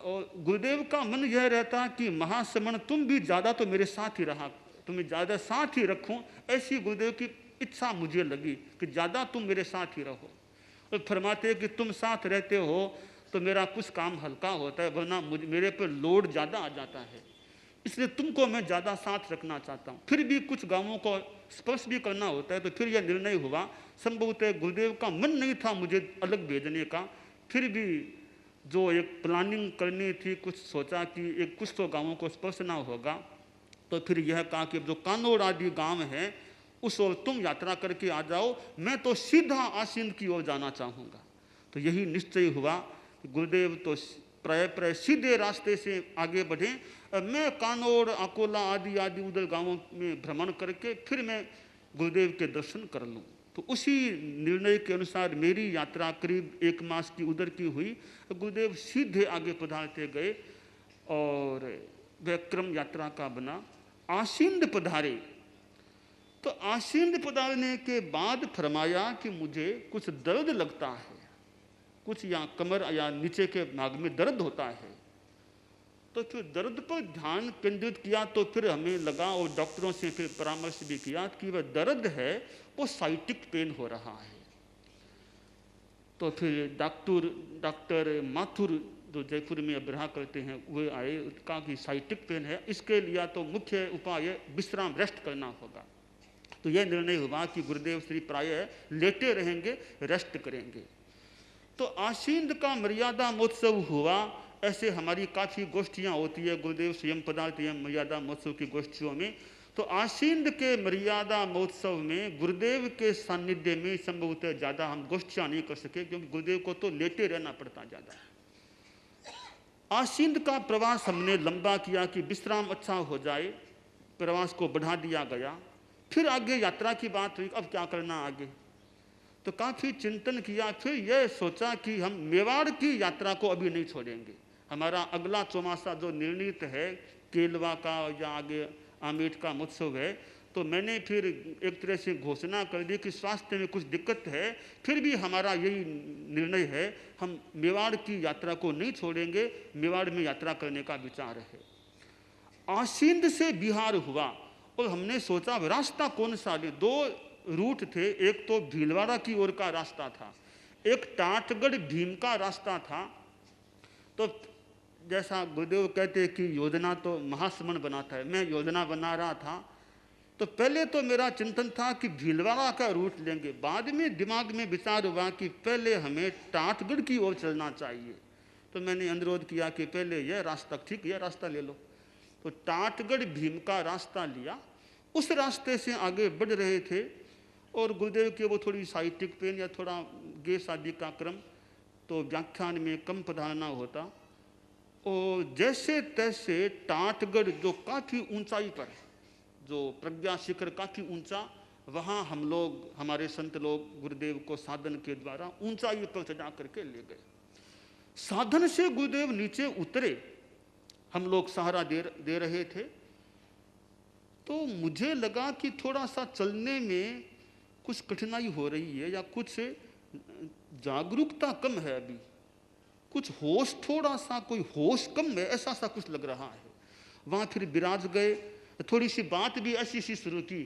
और गुरुदेव का मन यह रहता कि महाश्रमण तुम भी ज़्यादा तो मेरे साथ ही रहा, तुम्हें ज़्यादा साथ ही रखूं, ऐसी गुरुदेव की इच्छा मुझे लगी कि ज़्यादा तुम मेरे साथ ही रहो। और फरमाते कि तुम साथ रहते हो तो मेरा कुछ काम हल्का होता है, वरना मेरे पर लोड ज़्यादा आ जाता है, इसलिए तुमको मैं ज़्यादा साथ रखना चाहता हूँ। फिर भी कुछ गांवों को स्पर्श भी करना होता है, तो फिर यह निर्णय हुआ। संभवतः गुरुदेव का मन नहीं था मुझे अलग भेजने का, फिर भी जो एक प्लानिंग करनी थी, कुछ सोचा कि एक कुछ तो गांवों को स्पर्शना होगा, तो फिर यह कहा कि जो कानोड़ आदि गांव है उस ओर तुम यात्रा करके आ जाओ, मैं तो सीधा आसीन की ओर जाना चाहूँगा। तो यही निश्चय हुआ। गुरुदेव तो प्राय सीधे रास्ते से आगे बढ़े, मैं कानोड़ अकोला आदि आदि उधर गांवों में भ्रमण करके फिर मैं गुरुदेव के दर्शन कर लूँ। तो उसी निर्णय के अनुसार मेरी यात्रा करीब 1 मास की उधर की हुई। गुरुदेव सीधे आगे पधारते गए और वह क्रम यात्रा का बना। आसींद पधारे, तो आसींद पधारने के बाद फरमाया कि मुझे कुछ दर्द लगता है, कुछ या कमर या नीचे के भाग में दर्द होता है। तो फिर दर्द पर ध्यान केंद्रित किया, तो फिर हमें लगा और डॉक्टरों से फिर परामर्श भी किया कि वह दर्द है वो साइटिक पेन हो रहा है। तो फिर डॉक्टर माथुर जो जयपुर में अब रहा करते हैं वे आए, कहा कि साइटिक पेन है, इसके लिए तो मुख्य उपाय विश्राम रेस्ट करना होगा। तो यह निर्णय हुआ कि गुरुदेव श्री प्रायः लेटे रहेंगे, रेस्ट करेंगे। तो आसींद का मर्यादा महोत्सव हुआ। ऐसे हमारी काफ़ी गोष्ठियाँ होती है, गुरुदेव स्वयं पधारते हैं मर्यादा महोत्सव की गोष्ठियों में। तो आसींद के मर्यादा महोत्सव में गुरुदेव के सानिध्य में संभवतः ज़्यादा हम गोष्ठियाँ नहीं कर सके, क्योंकि गुरुदेव को तो लेटे रहना पड़ता ज़्यादा। आसींद का प्रवास हमने लंबा किया कि विश्राम अच्छा हो जाए, प्रवास को बढ़ा दिया गया। फिर आगे यात्रा की बात हुई, अब क्या करना आगे। तो काफ़ी चिंतन किया, फिर यह सोचा कि हम मेवाड़ की यात्रा को अभी नहीं छोड़ेंगे। हमारा अगला चौमासा जो निर्णित है केलवा का या आगे आमेट का महोत्सव है, तो मैंने फिर एक तरह से घोषणा कर दी कि स्वास्थ्य में कुछ दिक्कत है, फिर भी हमारा यही निर्णय है, हम मेवाड़ की यात्रा को नहीं छोड़ेंगे, मेवाड़ में यात्रा करने का विचार है। आसींद से बिहार हुआ और हमने सोचा रास्ता कौन सा ले। 2 रूट थे, एक तो भीलवाड़ा की ओर का रास्ता था, एक टाटगढ़ भीम का रास्ता था। तो जैसा गुरुदेव कहते हैं कि योजना तो महाश्रमण बनाता है, मैं योजना बना रहा था। तो पहले तो मेरा चिंतन था कि भीलवाड़ा का रूट लेंगे, बाद में दिमाग में विचार हुआ कि पहले हमें टाटगढ़ की ओर चलना चाहिए। तो मैंने अनुरोध किया कि पहले यह रास्ता, ठीक यह रास्ता ले लो। तो टाटगढ़ भीम का रास्ता लिया, उस रास्ते से आगे बढ़ रहे थे। और गुरुदेव के वो थोड़ी साइटिक पेन या थोड़ा गैस आदि का क्रम, तो व्याख्यान में कम पधारना होता। और जैसे तैसे टाटगढ़ जो काफ़ी ऊंचाई पर, जो प्रज्ञा शिखर काफ़ी ऊंचा, वहाँ हम लोग, हमारे संत लोग गुरुदेव को साधन के द्वारा ऊंचाई पर चढ़ा करके ले गए। साधन से गुरुदेव नीचे उतरे, हम लोग सहारा दे रहे थे। तो मुझे लगा कि थोड़ा सा चलने में कुछ कठिनाई हो रही है या कुछ जागरूकता कम है, अभी कुछ होश, थोड़ा सा कोई होश कम है, ऐसा सा कुछ लग रहा है। वहाँ फिर बिराज गए। थोड़ी सी बात भी ऐसी सी शुरू की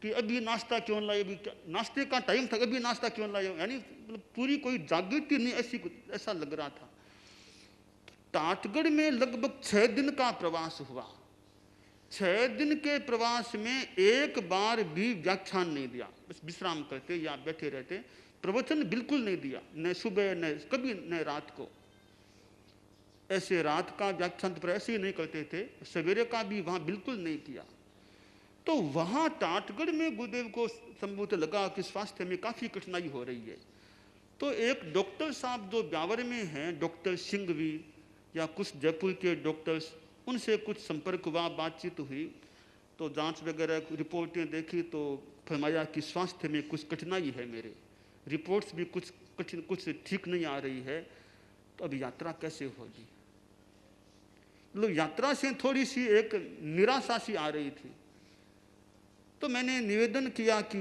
कि अभी नाश्ता क्यों लाए, अभी नाश्ते का टाइम था, अभी नाश्ता क्यों लाए, यानी पूरी कोई जागृति नहीं, ऐसी ऐसा लग रहा था। टाटगढ़ में लगभग 6 दिन का प्रवास हुआ। 6 दिन के प्रवास में एक बार भी व्याख्यान नहीं दिया, बस विश्राम करते या बैठे रहते, प्रवचन बिल्कुल नहीं दिया, न सुबह न कभी न रात को। ऐसे रात का व्याख्यान तो ऐसे ही नहीं करते थे, सवेरे का भी वहाँ बिल्कुल नहीं किया। तो वहाँ टाटगढ़ में गुरुदेव को संभवतः लगा कि स्वास्थ्य में काफ़ी कठिनाई हो रही है। तो एक डॉक्टर साहब जो ब्यावर में हैं, डॉक्टर सिंघवी या कुछ जयपुर के डॉक्टर्स, उनसे कुछ संपर्क हुआ, बातचीत हुई, तो जांच वगैरह रिपोर्टें देखी तो फरमाया कि स्वास्थ्य में कुछ कठिनाई है, मेरे रिपोर्ट्स भी कुछ ठीक नहीं आ रही है, तो अब यात्रा कैसे होगी। मतलब यात्रा से थोड़ी सी एक निराशा सी आ रही थी। तो मैंने निवेदन किया कि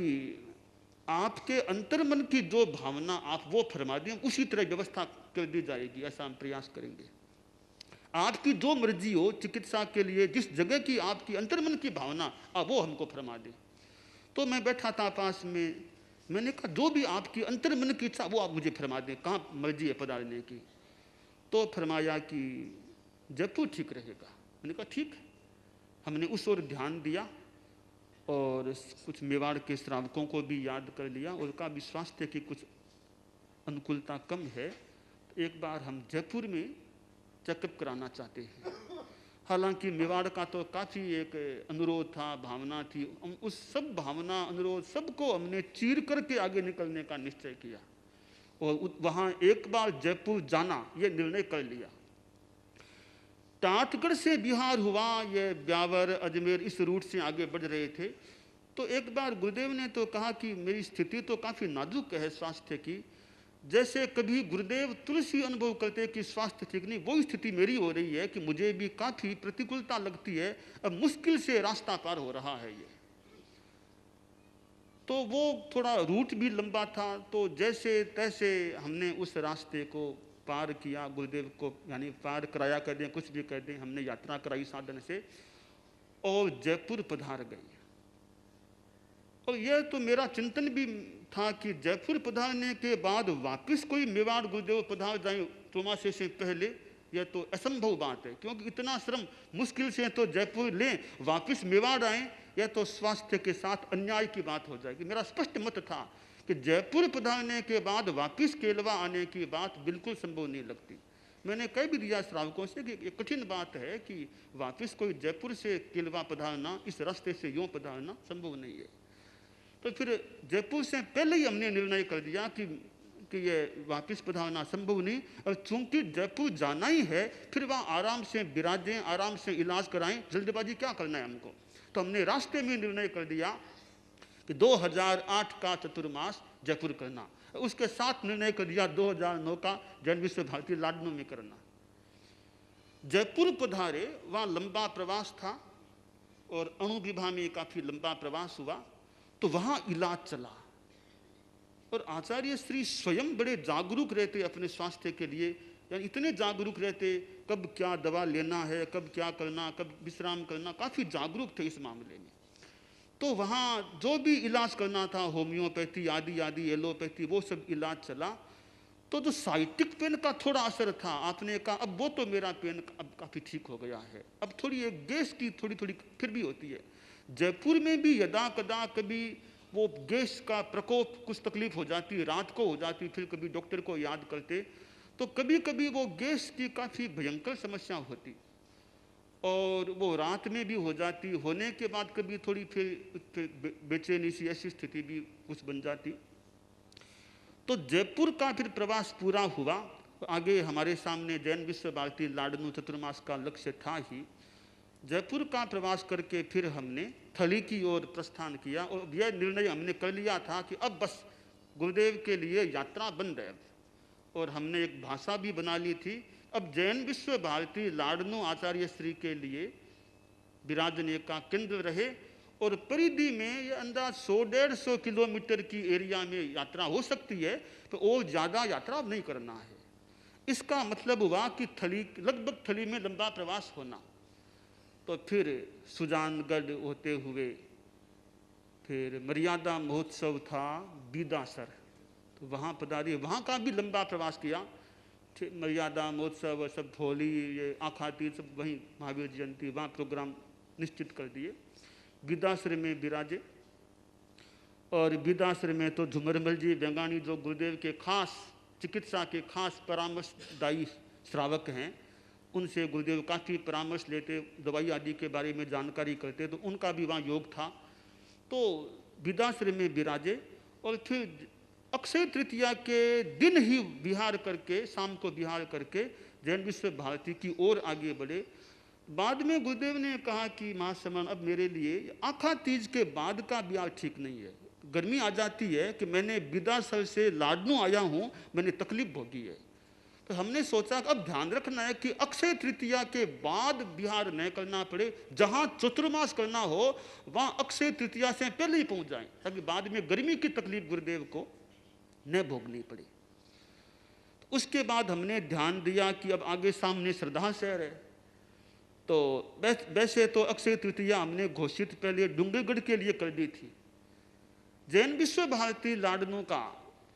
आपके अंतर्मन की जो भावना आप वो फरमा दें, उसी तरह व्यवस्था कर दी जाएगी, ऐसा हम प्रयास करेंगे। आपकी जो मर्जी हो चिकित्सा के लिए, जिस जगह की आपकी अंतर्मन की भावना आप वो हमको फरमा दें। तो मैं बैठा था पास में, मैंने कहा जो भी आपकी अंतर्मन की इच्छा वो आप मुझे फरमा दें, कहाँ मर्जी है पधारने की। तो फरमाया कि जयपुर ठीक रहेगा। मैंने कहा ठीक है। हमने उस ओर ध्यान दिया और कुछ मेवाड़ के श्रावकों को भी याद कर लिया, उनका भी स्वास्थ्य की कुछ अनुकूलता कम है, तो एक बार हम जयपुर में चेकअप कराना चाहते हैं। हालांकि मेवाड़ का तो काफ़ी एक अनुरोध था, भावना थी, हम उस सब भावना अनुरोध सबको हमने चीर करके आगे निकलने का निश्चय किया और वहाँ एक बार जयपुर जाना ये निर्णय कर लिया। टाटगढ़ से बिहार हुआ, ये ब्यावर अजमेर इस रूट से आगे बढ़ रहे थे। तो एक बार गुरुदेव ने तो कहा कि मेरी स्थिति तो काफ़ी नाजुक है स्वास्थ्य की, जैसे कभी गुरुदेव तुलसी अनुभव करते कि स्वास्थ्य ठीक नहीं, वो स्थिति मेरी हो रही है कि मुझे भी काफ़ी प्रतिकूलता लगती है, अब मुश्किल से रास्ता पार हो रहा है ये। तो वो थोड़ा रूट भी लंबा था, तो जैसे तैसे हमने उस रास्ते को पार किया, गुरुदेव को यानी पार कराया कर दें, कुछ भी कर दें, हमने यात्रा कराई साधन से और जयपुर पधार गई। और यह तो मेरा चिंतन भी था कि जयपुर पधारने के बाद वापस कोई मेवाड़ गुरुदेव पधार जाए चौमासे से पहले, यह तो असंभव बात है, क्योंकि इतना श्रम मुश्किल से तो जयपुर लें, वापस मेवाड़ आएँ, यह तो स्वास्थ्य के साथ अन्याय की बात हो जाएगी। मेरा स्पष्ट मत था कि जयपुर पधारने के बाद वापस केलवा आने की बात बिल्कुल संभव नहीं लगती। मैंने कह भी दिया श्रावकों से कि ये कठिन बात है कि वापस कोई जयपुर से केलवा पधारना, इस रास्ते से यूँ पधारना संभव नहीं है। तो फिर जयपुर से पहले ही हमने निर्णय कर दिया कि ये वापस पधारना संभव नहीं, और चूंकि जयपुर जाना ही है, फिर वहाँ आराम से विराजें, आराम से इलाज कराएं, जल्दबाजी क्या करना है हमको। तो हमने रास्ते में निर्णय कर दिया कि 2008 का चतुर्मास जयपुर करना, उसके साथ निर्णय कर दिया 2009 का जैन विश्व भारती लाडनू में करना। जयपुर पधारे, वहाँ लंबा प्रवास था और अणुविभा में काफ़ी लंबा प्रवास हुआ, तो वहाँ इलाज चला। और आचार्य श्री स्वयं बड़े जागरूक रहते अपने स्वास्थ्य के लिए, यानी इतने जागरूक रहते, कब क्या दवा लेना है, कब क्या करना, कब विश्राम करना, काफ़ी जागरूक थे इस मामले में। तो वहाँ जो भी इलाज करना था, होम्योपैथी आदि आदि एलोपैथी, वो सब इलाज चला। तो जो साइटिक पेन का थोड़ा असर था, आपने कहा अब वो तो मेरा पेन अब काफ़ी ठीक हो गया है, अब थोड़ी एक गैस की थोड़ी थोड़ी फिर भी होती है। जयपुर में भी यदा कदा कभी वो गैस का प्रकोप, कुछ तकलीफ हो जाती, रात को हो जाती, फिर कभी डॉक्टर को याद करते, तो कभी कभी वो गैस की काफ़ी भयंकर समस्या होती और वो रात में भी हो जाती, होने के बाद कभी थोड़ी फिर बेचैनी सी ऐसी स्थिति भी कुछ बन जाती। तो जयपुर का फिर प्रवास पूरा हुआ। आगे हमारे सामने जैन विश्व भारती लाडनू चतुर्मास का लक्ष्य था ही। जयपुर का प्रवास करके फिर हमने थली की ओर प्रस्थान किया और यह निर्णय हमने कर लिया था कि अब बस गुरुदेव के लिए यात्रा बंद है। और हमने एक भाषा भी बना ली थी, अब जैन विश्व भारती लाडनू आचार्य श्री के लिए विराजने का केंद्र रहे और परिधि में ये अंदाज 100-150 किलोमीटर की एरिया में यात्रा हो सकती है, तो और ज़्यादा यात्रा नहीं करना है। इसका मतलब हुआ कि थली लगभग थली में लंबा प्रवास होना। तो फिर सुजानगढ़ होते हुए फिर मर्यादा महोत्सव था बीदासर, तो वहाँ पधारी, वहाँ का भी लंबा प्रवास किया। मर्यादा महोत्सव सब, होली, ये आखाती सब वहीं, महावीर जयंती, वहाँ प्रोग्राम निश्चित कर दिए। बीदासर में विराजे, और बीदासर में तो झुमरमल जी बेंगानी जो गुरुदेव के खास चिकित्सा के खास परामर्शदायी श्रावक हैं, उनसे गुरुदेव काफ़ी परामर्श लेते, दवाई आदि के बारे में जानकारी करते, तो उनका भी वहाँ योग था। तो बीदासर में विराजे और फिर अक्षय तृतीया के दिन ही विहार करके, शाम को विहार करके जैन विश्व भारती की ओर आगे बढ़े। बाद में गुरुदेव ने कहा कि महाश्रमण, अब मेरे लिए आखा तीज के बाद का विहार ठीक नहीं है, गर्मी आ जाती है कि मैंने बीदासर से लाडनू आया हूँ, मैंने तकलीफ भोगी है। तो हमने सोचा कि अब ध्यान रखना है कि अक्षय तृतीया के बाद विहार न करना पड़े, जहाँ चतुर्मास करना हो वहाँ अक्षय तृतीया से पहले ही पहुँच जाएं, ताकि बाद में गर्मी की तकलीफ गुरुदेव को न भोगनी पड़े। तो उसके बाद हमने ध्यान दिया कि अब आगे सामने श्रद्धा शहर है, तो वैसे तो अक्षय तृतीया हमने घोषित पहले डूंगरगढ़ के लिए कर दी थी। जैन विश्व भारती लाडनू का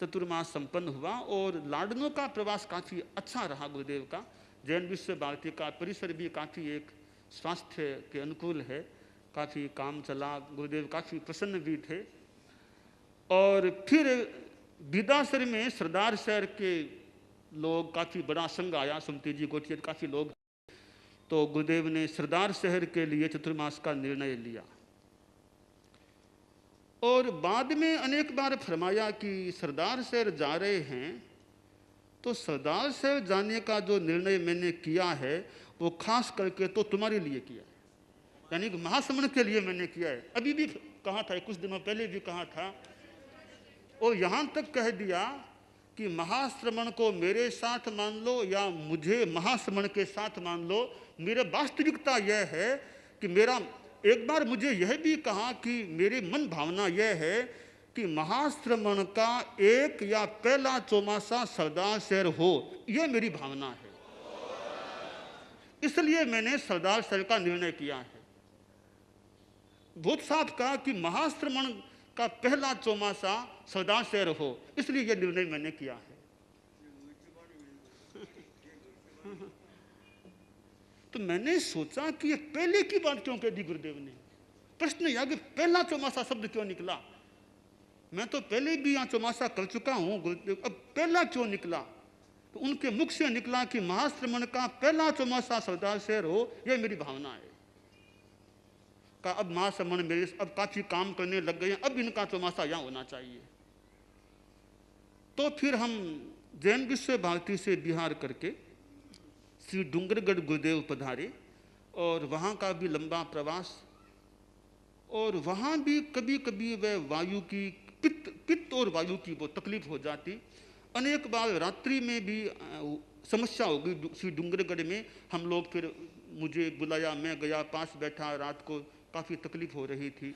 चतुर्मास संपन्न हुआ और लाडनू का प्रवास काफ़ी अच्छा रहा गुरुदेव का। जैन विश्व भारती का परिसर भी काफ़ी एक स्वास्थ्य के अनुकूल है, काफ़ी काम चला, गुरुदेव काफ़ी प्रसन्न भी थे। और फिर बीदासर में सरदार शहर के लोग, काफ़ी बड़ा संघ आया, सुमती जी गोटिया, काफ़ी लोग, तो गुरुदेव ने सरदार शहर के लिए चतुर्मास का निर्णय लिया। और बाद में अनेक बार फरमाया कि सरदार शहर जा रहे हैं, तो सरदार शहर जाने का जो निर्णय मैंने किया है वो खास करके तो तुम्हारे लिए किया है, यानी कि महाश्रमण के लिए मैंने किया है। अभी भी कहा था, कुछ दिनों पहले भी कहा था, और यहाँ तक कह दिया कि महाश्रमण को मेरे साथ मान लो या मुझे महाश्रमण के साथ मान लो, मेरी वास्तविकता यह है कि मेरा, एक बार मुझे यह भी कहा कि मेरी मन भावना यह है कि महाश्रमण का एक या पहला चौमासा सरदार शहर हो, यह मेरी भावना है, इसलिए मैंने सरदार शहर का निर्णय किया है। बहुत साफ कहा कि महाश्रमण का पहला चौमासा सरदार शहर हो, इसलिए यह निर्णय मैंने किया है। तो मैंने सोचा कि ये पहले की बात क्यों कह दी गुरुदेव ने। प्रश्न यह कि पहला चौमासा शब्द क्यों निकला, मैं तो पहले भी यहाँ चौमासा कर चुका हूँ गुरुदेव, अब पहला क्यों निकला। तो उनके मुख से निकला कि महाश्रमण का पहला चौमासा सरदार शहर हो, यह मेरी भावना है। का अब महाश्रमण मेरे अब काफ़ी काम करने लग गए हैं, अब इनका चौमासा यहाँ होना चाहिए। तो फिर हम जैन विश्व भारती से बिहार करके श्री डूंगरगढ़ गुरुदेव पधारे, और वहाँ का भी लंबा प्रवास, और वहाँ भी कभी कभी वह वायु की पित्त और वायु की वो तकलीफ हो जाती। अनेक बार रात्रि में भी समस्या हो गई श्री डूंगरगढ़ में। हम लोग फिर, मुझे बुलाया, मैं गया, पास बैठा, रात को काफ़ी तकलीफ हो रही थी।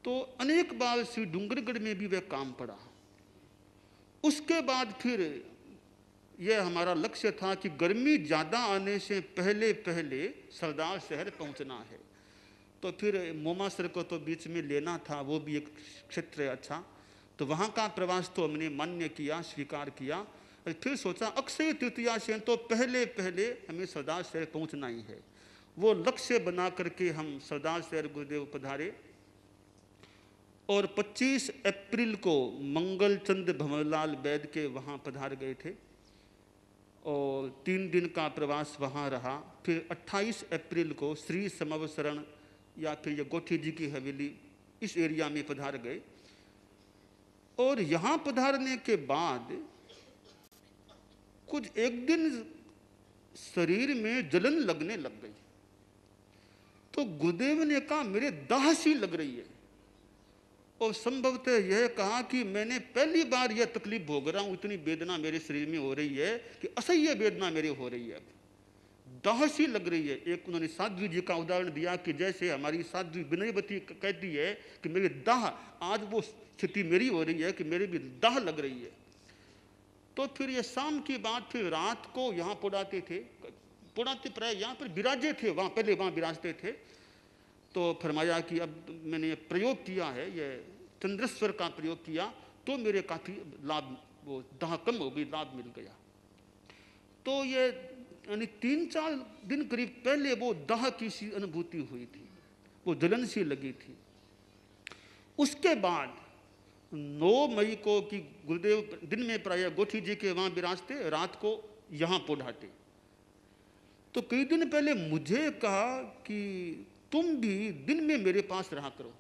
तो अनेक बार श्री डूंगरगढ़ में भी वह काम पड़ा। उसके बाद फिर यह हमारा लक्ष्य था कि गर्मी ज़्यादा आने से पहले पहले सरदार शहर पहुंचना है। तो फिर मोमासर को तो बीच में लेना था, वो भी एक क्षेत्र है अच्छा, तो वहाँ का प्रवास तो हमने मान्य किया, स्वीकार किया। और फिर सोचा अक्षय तृतीया से तो पहले पहले हमें सरदार शहर पहुँचना ही है। वो लक्ष्य बना करके हम सरदार शहर गुरुदेव पधारे, और 25 अप्रैल को मंगलचंद भंवरलाल वैद्य के वहाँ पधार गए थे, और 3 दिन का प्रवास वहाँ रहा। फिर 28 अप्रैल को श्री समवसरण या फिर ये गोठी जी की हवेली, इस एरिया में पधार गए। और यहाँ पधारने के बाद कुछ एक दिन शरीर में जलन लगने लग गई। तो गुरुदेव ने कहा मेरे दाह सी लग रही है, और संभवतः यह कहा कि मैंने पहली बार यह तकलीफ भोग रहा हूँ, इतनी वेदना मेरे शरीर में हो रही है कि असह्य वेदना मेरे हो रही है, दाह सी लग रही है। एक उन्होंने साध्वी जी का उदाहरण दिया कि जैसे हमारी साध्वी विनयवती कहती है कि मेरे दाह, आज वो स्थिति मेरी हो रही है कि मेरे भी दाह लग रही है। तो फिर ये शाम की बात, फिर रात को यहाँ पड़ाते थे, पोढ़ाते प्राय यहाँ पर विराजे थे, वहाँ पहले वहाँ विराजते थे। तो फरमाया कि अब मैंने प्रयोग किया है, ये चंद्रेश्वर का प्रयोग किया तो मेरे काफ़ी लाभ, वो दाह कम हो गई, लाभ मिल गया। तो ये यानी 3-4 दिन करीब पहले वो दाह की सी अनुभूति हुई थी, वो जलन सी लगी थी। उसके बाद 9 मई को कि गुरुदेव दिन में प्राय गोठी जी के वहाँ विराजते, रात को यहाँ पोढ़ाते। तो कई दिन पहले मुझे कहा कि तुम भी दिन में मेरे पास रहा करो।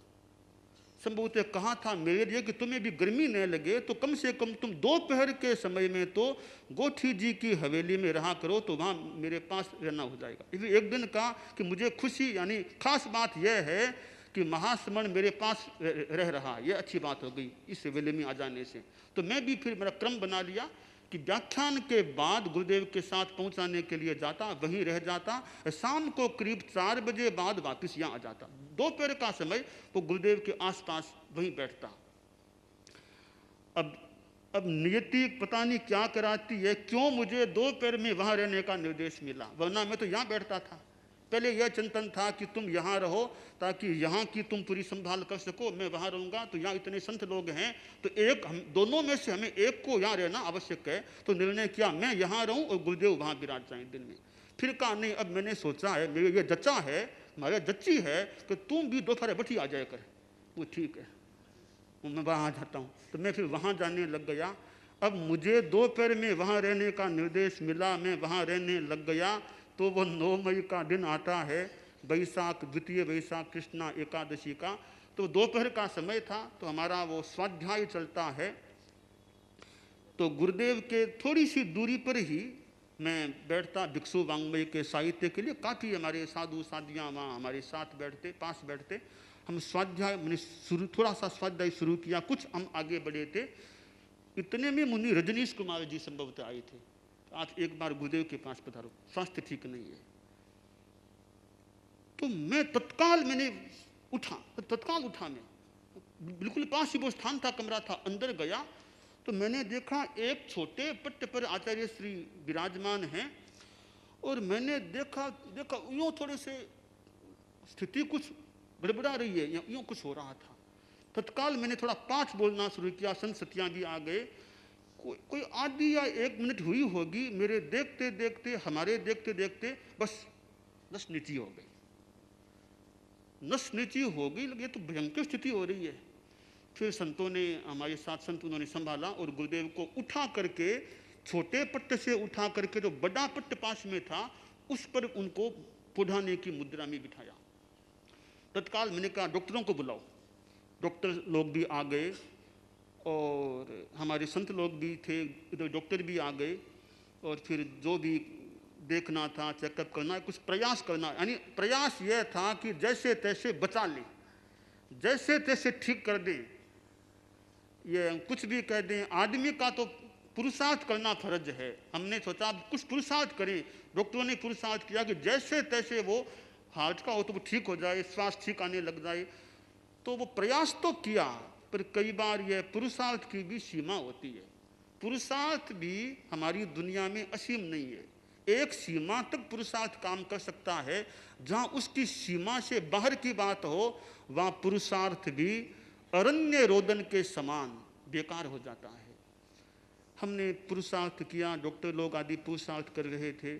संभवतः कहा था मेरे लिए कि तुम्हें भी गर्मी न लगे तो कम से कम तुम दोपहर के समय में तो गोठी जी की हवेली में रहा करो, तो वहाँ मेरे पास रहना हो जाएगा। इसलिए एक दिन कहा कि मुझे खुशी, यानी खास बात यह है कि महास्मरण मेरे पास रह रहा, यह अच्छी बात हो गई इस हवेली में आ जाने से। तो मैं भी फिर मेरा क्रम बना लिया कि व्याख्यान के बाद गुरुदेव के साथ पहुंचाने के लिए जाता, वहीं रह जाता, शाम को करीब 4 बजे बाद वापस यहाँ आ जाता। दोपहर का समय वो गुरुदेव के आसपास वहीं बैठता। अब नियति पता नहीं क्या कराती है, क्यों मुझे दोपहर में वहाँ रहने का निर्देश मिला, वरना मैं तो यहाँ बैठता था। पहले यह चिंतन था कि तुम यहाँ रहो ताकि यहाँ की तुम पूरी संभाल कर सको, मैं वहाँ रहूँगा तो यहाँ इतने संत लोग हैं, तो एक हम दोनों में से हमें एक को यहाँ रहना आवश्यक है। तो निर्णय किया मैं यहाँ रहूँ और गुरुदेव वहाँ विराज जाएँ दिन में। फिर कहा नहीं, अब मैंने सोचा है, मेरे ये जच्चा है, हमारा जच्ची है कि तुम भी दोपहर बैठी आ जाया कर। वो ठीक है, मैं वहाँ आ जाता हूँ। तो मैं फिर वहाँ जाने लग गया। अब मुझे दोपहर में वहाँ रहने का निर्देश मिला, मैं वहाँ रहने लग गया। तो वो 9 मई का दिन आता है, बैसाख, द्वितीय बैसाख कृष्णा एकादशी का। तो दोपहर का समय था, तो हमारा वो स्वाध्याय चलता है। तो गुरुदेव के थोड़ी सी दूरी पर ही मैं बैठता भिक्षु वाङ्मय के साहित्य के लिए। काफ़ी हमारे साधु साधियाँ वहाँ हमारे साथ बैठते, पास बैठते। हम स्वाध्याय, मैंने थोड़ा सा स्वाध्याय शुरू किया, कुछ हम आगे बढ़े थे। इतने में मुनि रजनीश कुमार जी संभवतः आए थे। आज एक बार गुरुदेव के पास पधारो, स्वास्थ्य ठीक नहीं है। तो मैं तत्काल मैंने उठा, मैं बिल्कुल पास ही वो स्थान था, कमरा था, अंदर गया तो मैंने देखा एक छोटे पट्ट पर आचार्य श्री विराजमान हैं। और मैंने देखा यूँ थोड़े से स्थिति कुछ गड़बड़ा रही है, यूँ कुछ हो रहा था। तत्काल मैंने थोड़ा पाठ बोलना शुरू किया, संत सतियाँ भी आ गए। कोई आधी या 1 मिनट हुई होगी, मेरे देखते देखते, हमारे देखते देखते बस नस नीची हो गई, नस नीची हो गई। ये तो भयंकर स्थिति हो रही है। फिर संतों ने, हमारे साथ संत, उन्होंने संभाला और गुरुदेव को उठा करके, छोटे पट्ट से उठा करके जो बड़ा पट्ट पास में था उस पर उनको पुढ़ाने की मुद्रा में बिठाया। तत्काल मैंने कहा डॉक्टरों को बुलाओ। डॉक्टर लोग भी आ गए और हमारे संत लोग भी थे, इधर डॉक्टर भी आ गए। और फिर जो भी देखना था, चेकअप करना, कुछ प्रयास करना, यानी प्रयास यह था कि जैसे तैसे बचा लें, जैसे तैसे ठीक कर दें, ये कुछ भी कह दें। आदमी का तो पुरुषार्थ करना फर्ज है। हमने सोचा अब कुछ पुरुषार्थ करें। डॉक्टरों ने पुरुषार्थ किया कि जैसे तैसे वो हार्ट का हो तो वो ठीक हो जाए, श्वास ठीक आने लग जाए। तो वो प्रयास तो किया, पर कई बार यह पुरुषार्थ की भी सीमा होती है। पुरुषार्थ भी हमारी दुनिया में असीम नहीं है। एक सीमा तक पुरुषार्थ काम कर सकता है, जहाँ उसकी सीमा से बाहर की बात हो वहाँ पुरुषार्थ भी अरण्य रोदन के समान बेकार हो जाता है। हमने पुरुषार्थ किया, डॉक्टर लोग आदि पुरुषार्थ कर रहे थे।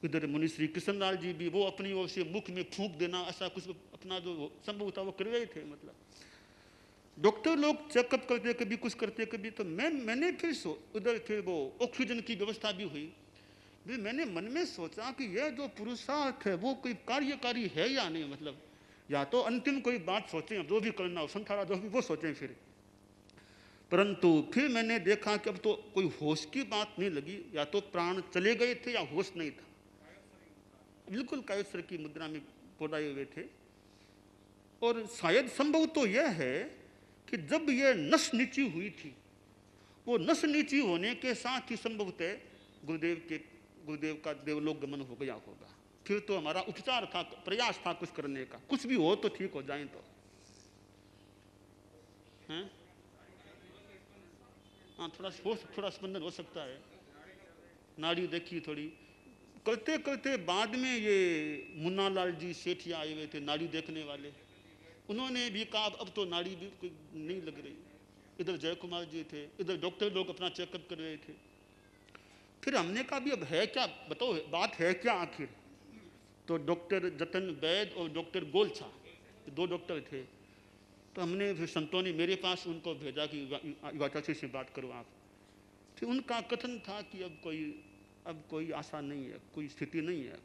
इधर मुनि श्री कृष्णलाल जी भी वो अपनी ओर से मुख में फूंक देना, ऐसा कुछ अपना जो संभव था वो कर रहे थे। मतलब डॉक्टर लोग चेकअप करते, कभी कुछ करते, कभी तो मैंने फिर उधर फिर वो ऑक्सीजन की व्यवस्था भी हुई। मैंने मन में सोचा कि यह जो पुरुषार्थ है वो कोई कार्यकारी है या नहीं। मतलब या तो अंतिम कोई बात सोचें, जो भी करना हो, संथारा जो भी वो सोचें फिर। परंतु फिर मैंने देखा कि अब तो कोई होश की बात नहीं लगी, या तो प्राण चले गए थे या होश नहीं था। बिल्कुल कायस्वर की मुद्रा में पोढ़ाए हुए थे। और शायद संभव तो यह है कि जब यह नस नीची हुई थी, वो नस नीची होने के साथ ही संभवतः गुरुदेव का देवलोक गमन हो गया होगा। फिर तो हमारा उपचार था, प्रयास था कुछ करने का, कुछ भी हो तो ठीक हो जाए। तो हैं, हाँ, थोड़ा स्पंदन हो सकता है। नाड़ी देखी थोड़ी, करते करते बाद में ये मुन्ना लाल जी सेठिया आए हुए थे, नाड़ी देखने वाले। उन्होंने भी कहा अब तो नाड़ी भी कोई नहीं लग रही। इधर जय कुमार जी थे, इधर डॉक्टर लोग अपना चेकअप कर रहे थे। फिर हमने कहा भी अब है क्या, बताओ बात है क्या आखिर। तो डॉक्टर जतन वैद और डॉक्टर गोलछा, दो डॉक्टर थे। तो हमने फिर संतों ने मेरे पास उनको भेजा कि युवाचार्य से बात करो आप। फिर उनका कथन था कि अब कोई आशा नहीं है, कोई स्थिति नहीं है।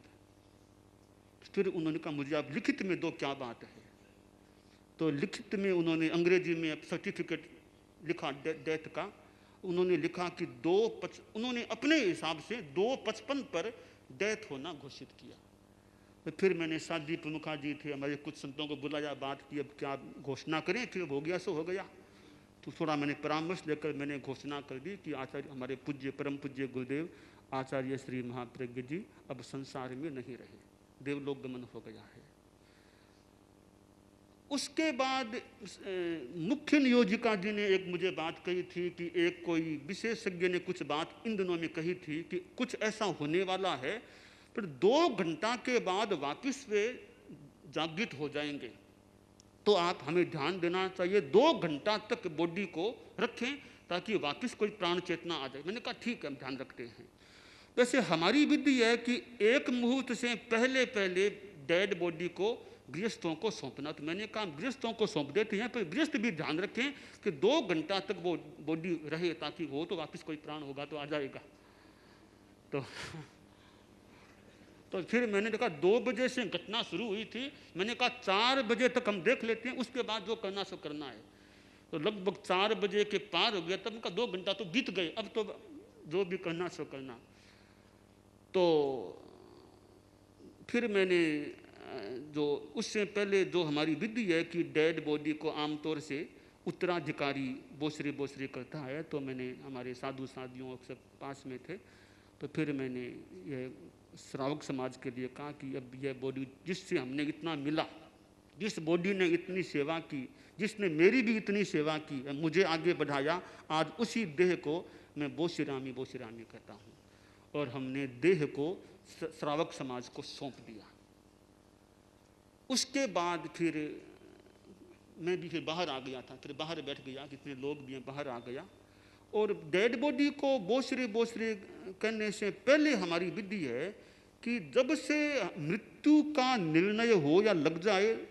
फिर उन्होंने कहा मुझे आप लिखित में दो, क्या बात है। तो लिखित में उन्होंने अंग्रेजी में सर्टिफिकेट लिखा डेथ का। उन्होंने लिखा कि उन्होंने अपने हिसाब से 2:55 पर डेथ होना घोषित किया। तो फिर मैंने साधी प्रमुखा जी थे हमारे, कुछ संतों को बुलाया, बात की अब क्या घोषणा करें। फिर हो गया सो हो गया। तो थोड़ा मैंने परामर्श लेकर मैंने घोषणा कर दी कि आचार्य हमारे पूज्य परम पूज्य गुरुदेव आचार्य श्री महाप्रज्ञ जी अब संसार में नहीं रहे, देवलोक गमन हो गया है। उसके बाद मुख्य नियोजिका जी ने एक मुझे बात कही थी कि एक कोई विशेषज्ञ ने कुछ बात इन दिनों में कही थी कि कुछ ऐसा होने वाला है, फिर 2 घंटा के बाद वापस वे जागृत हो जाएंगे। तो आप हमें ध्यान देना चाहिए, 2 घंटा तक बॉडी को रखें ताकि वापस कोई प्राण चेतना आ जाए। मैंने कहा ठीक है, हम ध्यान रखते हैं। वैसे हमारी विधि है कि 1 मुहूर्त से पहले पहले डेड बॉडी को गृहस्थों को सौंपना। तो मैंने कहा गृहस्थों को सौंप देते हैं, पर गृहस्थ भी ध्यान रखें कि 2 घंटा तक वो बॉडी रहे, ताकि वो तो वापस कोई प्राण होगा तो आ जाएगा। तो फिर मैंने देखा 2 बजे से घटना शुरू हुई थी। मैंने कहा 4 बजे तक हम देख लेते हैं, उसके बाद जो करना सो करना है। तो लगभग 4 बजे के पार हो गया, तब उनका 2 घंटा तो बीत गए, अब तो जो भी करना सो करना। तो फिर मैंने जो उससे पहले जो हमारी विधि है कि डेड बॉडी को आमतौर से उत्तराधिकारी बोसरे करता है, तो मैंने हमारे साधु साधियों सब पास में थे, तो फिर मैंने यह श्रावक समाज के लिए कहा कि अब यह बॉडी जिससे हमने इतना मिला, जिस बॉडी ने इतनी सेवा की, जिसने मेरी भी इतनी सेवा की, मुझे आगे बढ़ाया, आज उसी देह को मैं बोशिरामी कहता हूँ। और हमने देह को श्रावक समाज को सौंप दिया। उसके बाद फिर मैं भी फिर बाहर आ गया था, फिर बाहर बैठ गया, कितने लोग भी हैं, बाहर आ गया। और डेड बॉडी को बोसरे करने से पहले हमारी विधि है कि जब से मृत्यु का निर्णय हो या लग जाए,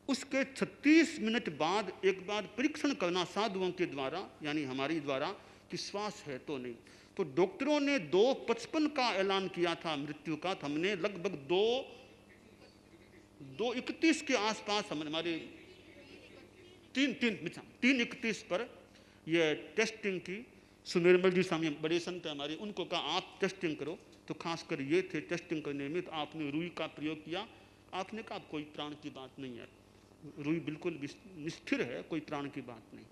उसके 36 मिनट बाद एक बार परीक्षण करना साधुओं के द्वारा, यानी हमारी द्वारा, कि श्वास है तो नहीं। तो डॉक्टरों ने 2:55 का ऐलान किया था मृत्यु का, तो हमने लगभग 2:31 के आसपास हमारे 3:31 पर यह टेस्टिंग की। सुनिर्मल जी स्वामी बड़े संत हमारे, उनको कहा आप टेस्टिंग करो। तो खासकर ये थे टेस्टिंग करने में, तो आपने रुई का प्रयोग किया। आपने कहा कोई प्राण की बात नहीं है, रुई बिल्कुल निस्थिर है, कोई प्राण की बात नहीं।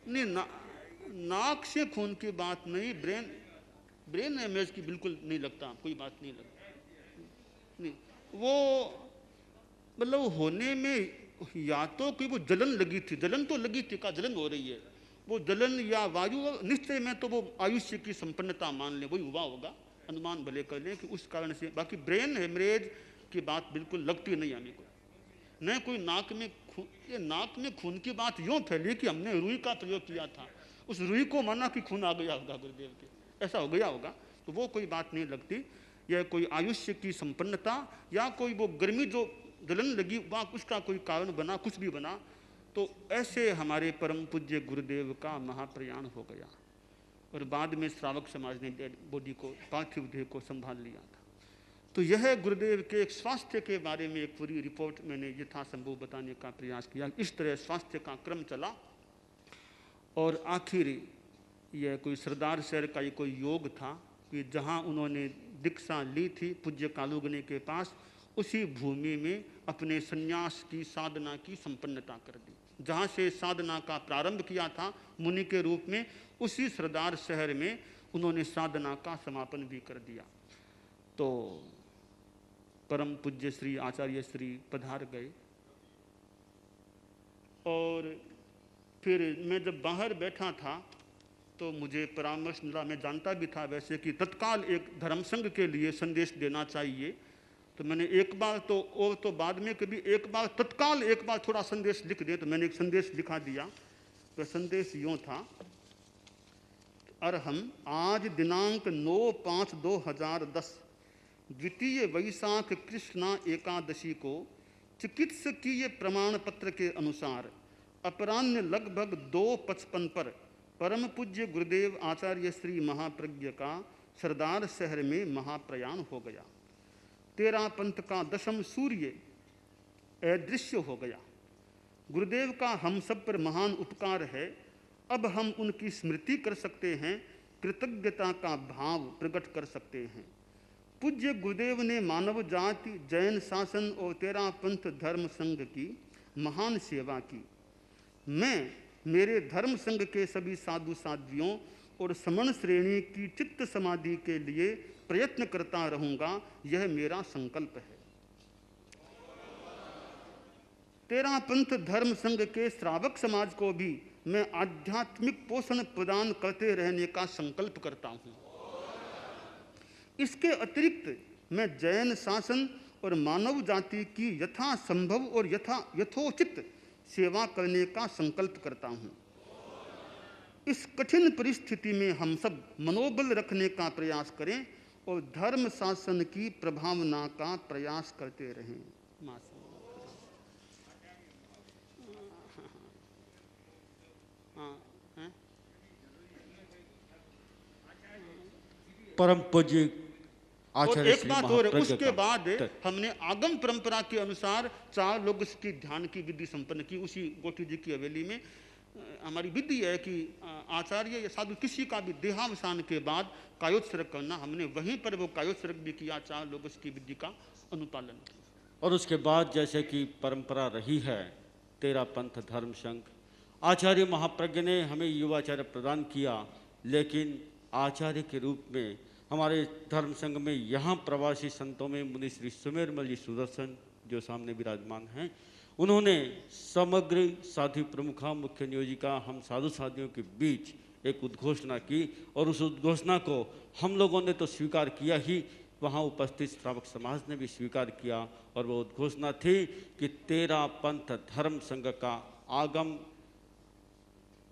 नहीं, नाक से खून की बात नहीं, ब्रेन एमएज की बिल्कुल नहीं लगता, कोई बात नहीं लगता। नहीं, वो मतलब होने में या तो कोई वो जलन लगी थी, जलन तो लगी थी, का जलन हो रही है, वो जलन या वायु निश्चय में तो वो आयुष्य की संपन्नता मान लें, वही हुआ होगा, अनुमान भले कर लें कि उस कारण से। बाकी ब्रेन हेमरेज की बात बिल्कुल लगती नहीं हमें को। न कोई नाक में खून, ये नाक में खून की बात यूँ फैली कि हमने रुई का प्रयोग किया था, उस रुई को माना कि खून आ गया होगा गुरुदेव के, ऐसा हो गया होगा, तो वो कोई बात नहीं लगती। यह कोई आयुष्य की संपन्नता या कोई वो गर्मी जो जलन लगी वहाँ उसका कोई कारण बना, कुछ भी बना, तो ऐसे हमारे परम पूज्य गुरुदेव का महाप्रयाण हो गया। और बाद में श्रावक समाज ने डेड बॉडी को, पार्थिव देह को संभाल लिया था। तो यह गुरुदेव के एक स्वास्थ्य के बारे में एक पूरी रिपोर्ट मैंने यथासंभव बताने का प्रयास किया। इस तरह स्वास्थ्य का क्रम चला और आखिर यह कोई सरदार शहर का ये कोई योग था कि जहाँ उन्होंने दीक्षा ली थी पूज्य कालूगने के पास, उसी भूमि में अपने संन्यास की साधना की संपन्नता कर दी। जहाँ से साधना का प्रारंभ किया था मुनि के रूप में, उसी सरदार शहर में उन्होंने साधना का समापन भी कर दिया। तो परम पूज्य श्री आचार्य श्री पधार गए और फिर मैं जब बाहर बैठा था तो मुझे परामर्श मिला, मैं जानता भी था वैसे कि तत्काल एक धर्म संघ के लिए संदेश देना चाहिए। तो मैंने एक बार तो और तो बाद में कभी एक बार तत्काल एक बार थोड़ा संदेश लिख दे, तो मैंने एक संदेश लिखा दिया। तो संदेश यूँ था, अरहम आज दिनांक 9/5/2010 द्वितीय वैशाख कृष्णा एकादशी को चिकित्सकीय प्रमाण पत्र के अनुसार अपराह्न लगभग 2:55 पर परम पूज्य गुरुदेव आचार्य श्री महाप्रज्ञ का सरदार शहर में महाप्रयाण हो गया। 13 पंथ का दशम सूर्य अदृश्य हो गया। गुरुदेव का हम सब पर महान उपकार है। अब हम उनकी स्मृति कर सकते हैं, कृतज्ञता का भाव प्रकट कर सकते हैं। पूज्य गुरुदेव ने मानव जाति, जैन शासन और 13 पंथ धर्म संघ की महान सेवा की। मैं मेरे धर्म संघ के सभी साधु साध्वियों और समण श्रेणी की चित्त समाधि के लिए प्रयत्न करता रहूंगा, यह मेरा संकल्प है। 13 पंथ धर्म संघ के श्रावक समाज को भी मैं आध्यात्मिक पोषण प्रदान करते रहने का संकल्प करता हूं। इसके अतिरिक्त मैं जैन शासन और मानव जाति की यथासंभव और यथोचित सेवा करने का संकल्प करता हूं। इस कठिन परिस्थिति में हम सब मनोबल रखने का प्रयास करें और धर्म शासन की प्रभावना का प्रयास करते रहें।
परम पूज्य
और
आचार्य
एक
श्री
बात और
महाप्रज्ञ
उसके
का
बाद हमने आगम परंपरा के अनुसार 4 लोग की ध्यान की विधि संपन्न की। उसी गोटी जी की हवेली में हमारी विधि है कि आचार्य या साधु किसी का भी देहावसान के बाद कायोत्सर्ग करना, हमने वहीं पर वो कायोत्सर्ग भी किया, 4 लोग की विधि का अनुपालन किया।
और उसके बाद जैसे कि परंपरा रही है 13 पंथ धर्म संघ, आचार्य महाप्रज्ञ ने हमें युवाचार्य प्रदान किया, लेकिन आचार्य के रूप में हमारे धर्म संघ में यहाँ प्रवासी संतों में मुनि श्री सुमेरमल जी सुदर्शन जो सामने विराजमान हैं, उन्होंने समग्र साधु प्रमुखा मुख्य नियोजिका हम साधु साधियों के बीच एक उद्घोषणा की और उस उद्घोषणा को हम लोगों ने तो स्वीकार किया ही, वहाँ उपस्थित श्रावक समाज ने भी स्वीकार किया। और वो उद्घोषणा थी कि 13 पंथ धर्म संघ का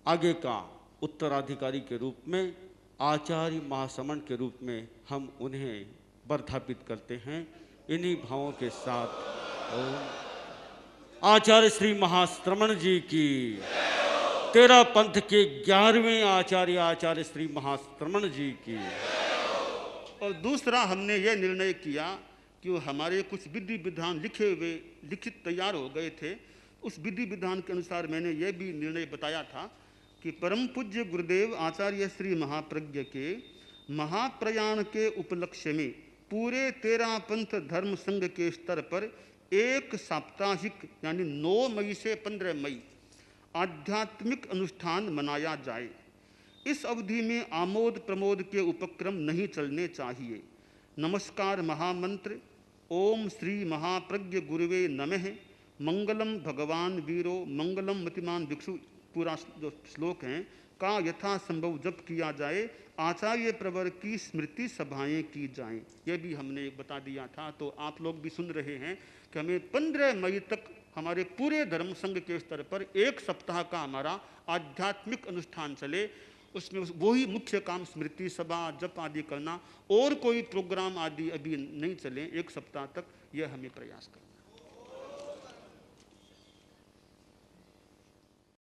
आगे का उत्तराधिकारी के रूप में आचार्य महासमण के रूप में हम उन्हें बर्धापित करते हैं। इन्हीं भावों के साथ आचार्य श्री महाश्रमण जी की 13 पंथ के 11वें आचार्य श्री महाश्रमण जी की।
और दूसरा हमने ये निर्णय किया कि हमारे कुछ विधि विधान लिखित तैयार हो गए थे। उस विधि विधान के अनुसार मैंने ये भी निर्णय बताया था कि परम पूज्य गुरुदेव आचार्य श्री महाप्रज्ञ के महाप्रयाण के उपलक्ष्य में पूरे 13 पंथ धर्म संघ के स्तर पर एक साप्ताहिक यानी 9 मई से 15 मई आध्यात्मिक अनुष्ठान मनाया जाए। इस अवधि में आमोद प्रमोद के उपक्रम नहीं चलने चाहिए। नमस्कार महामंत्र ओम श्री महाप्रज्ञ गुरुवे नमः, मंगलम भगवान वीरो, मंगलम मतिमान भिक्षु, पूरा जो श्लोक हैं का यथासंभव जप किया जाए। आचार्य प्रवर की स्मृति सभाएं की जाएं, यह भी हमने बता दिया था। तो आप लोग भी सुन रहे हैं कि हमें 15 मई तक हमारे पूरे धर्म संघ के स्तर पर 1 सप्ताह का हमारा आध्यात्मिक अनुष्ठान चले। उसमें वही मुख्य काम स्मृति सभा जप आदि करना, और कोई प्रोग्राम आदि अभी नहीं चले 1 सप्ताह तक, यह हमें प्रयास करना।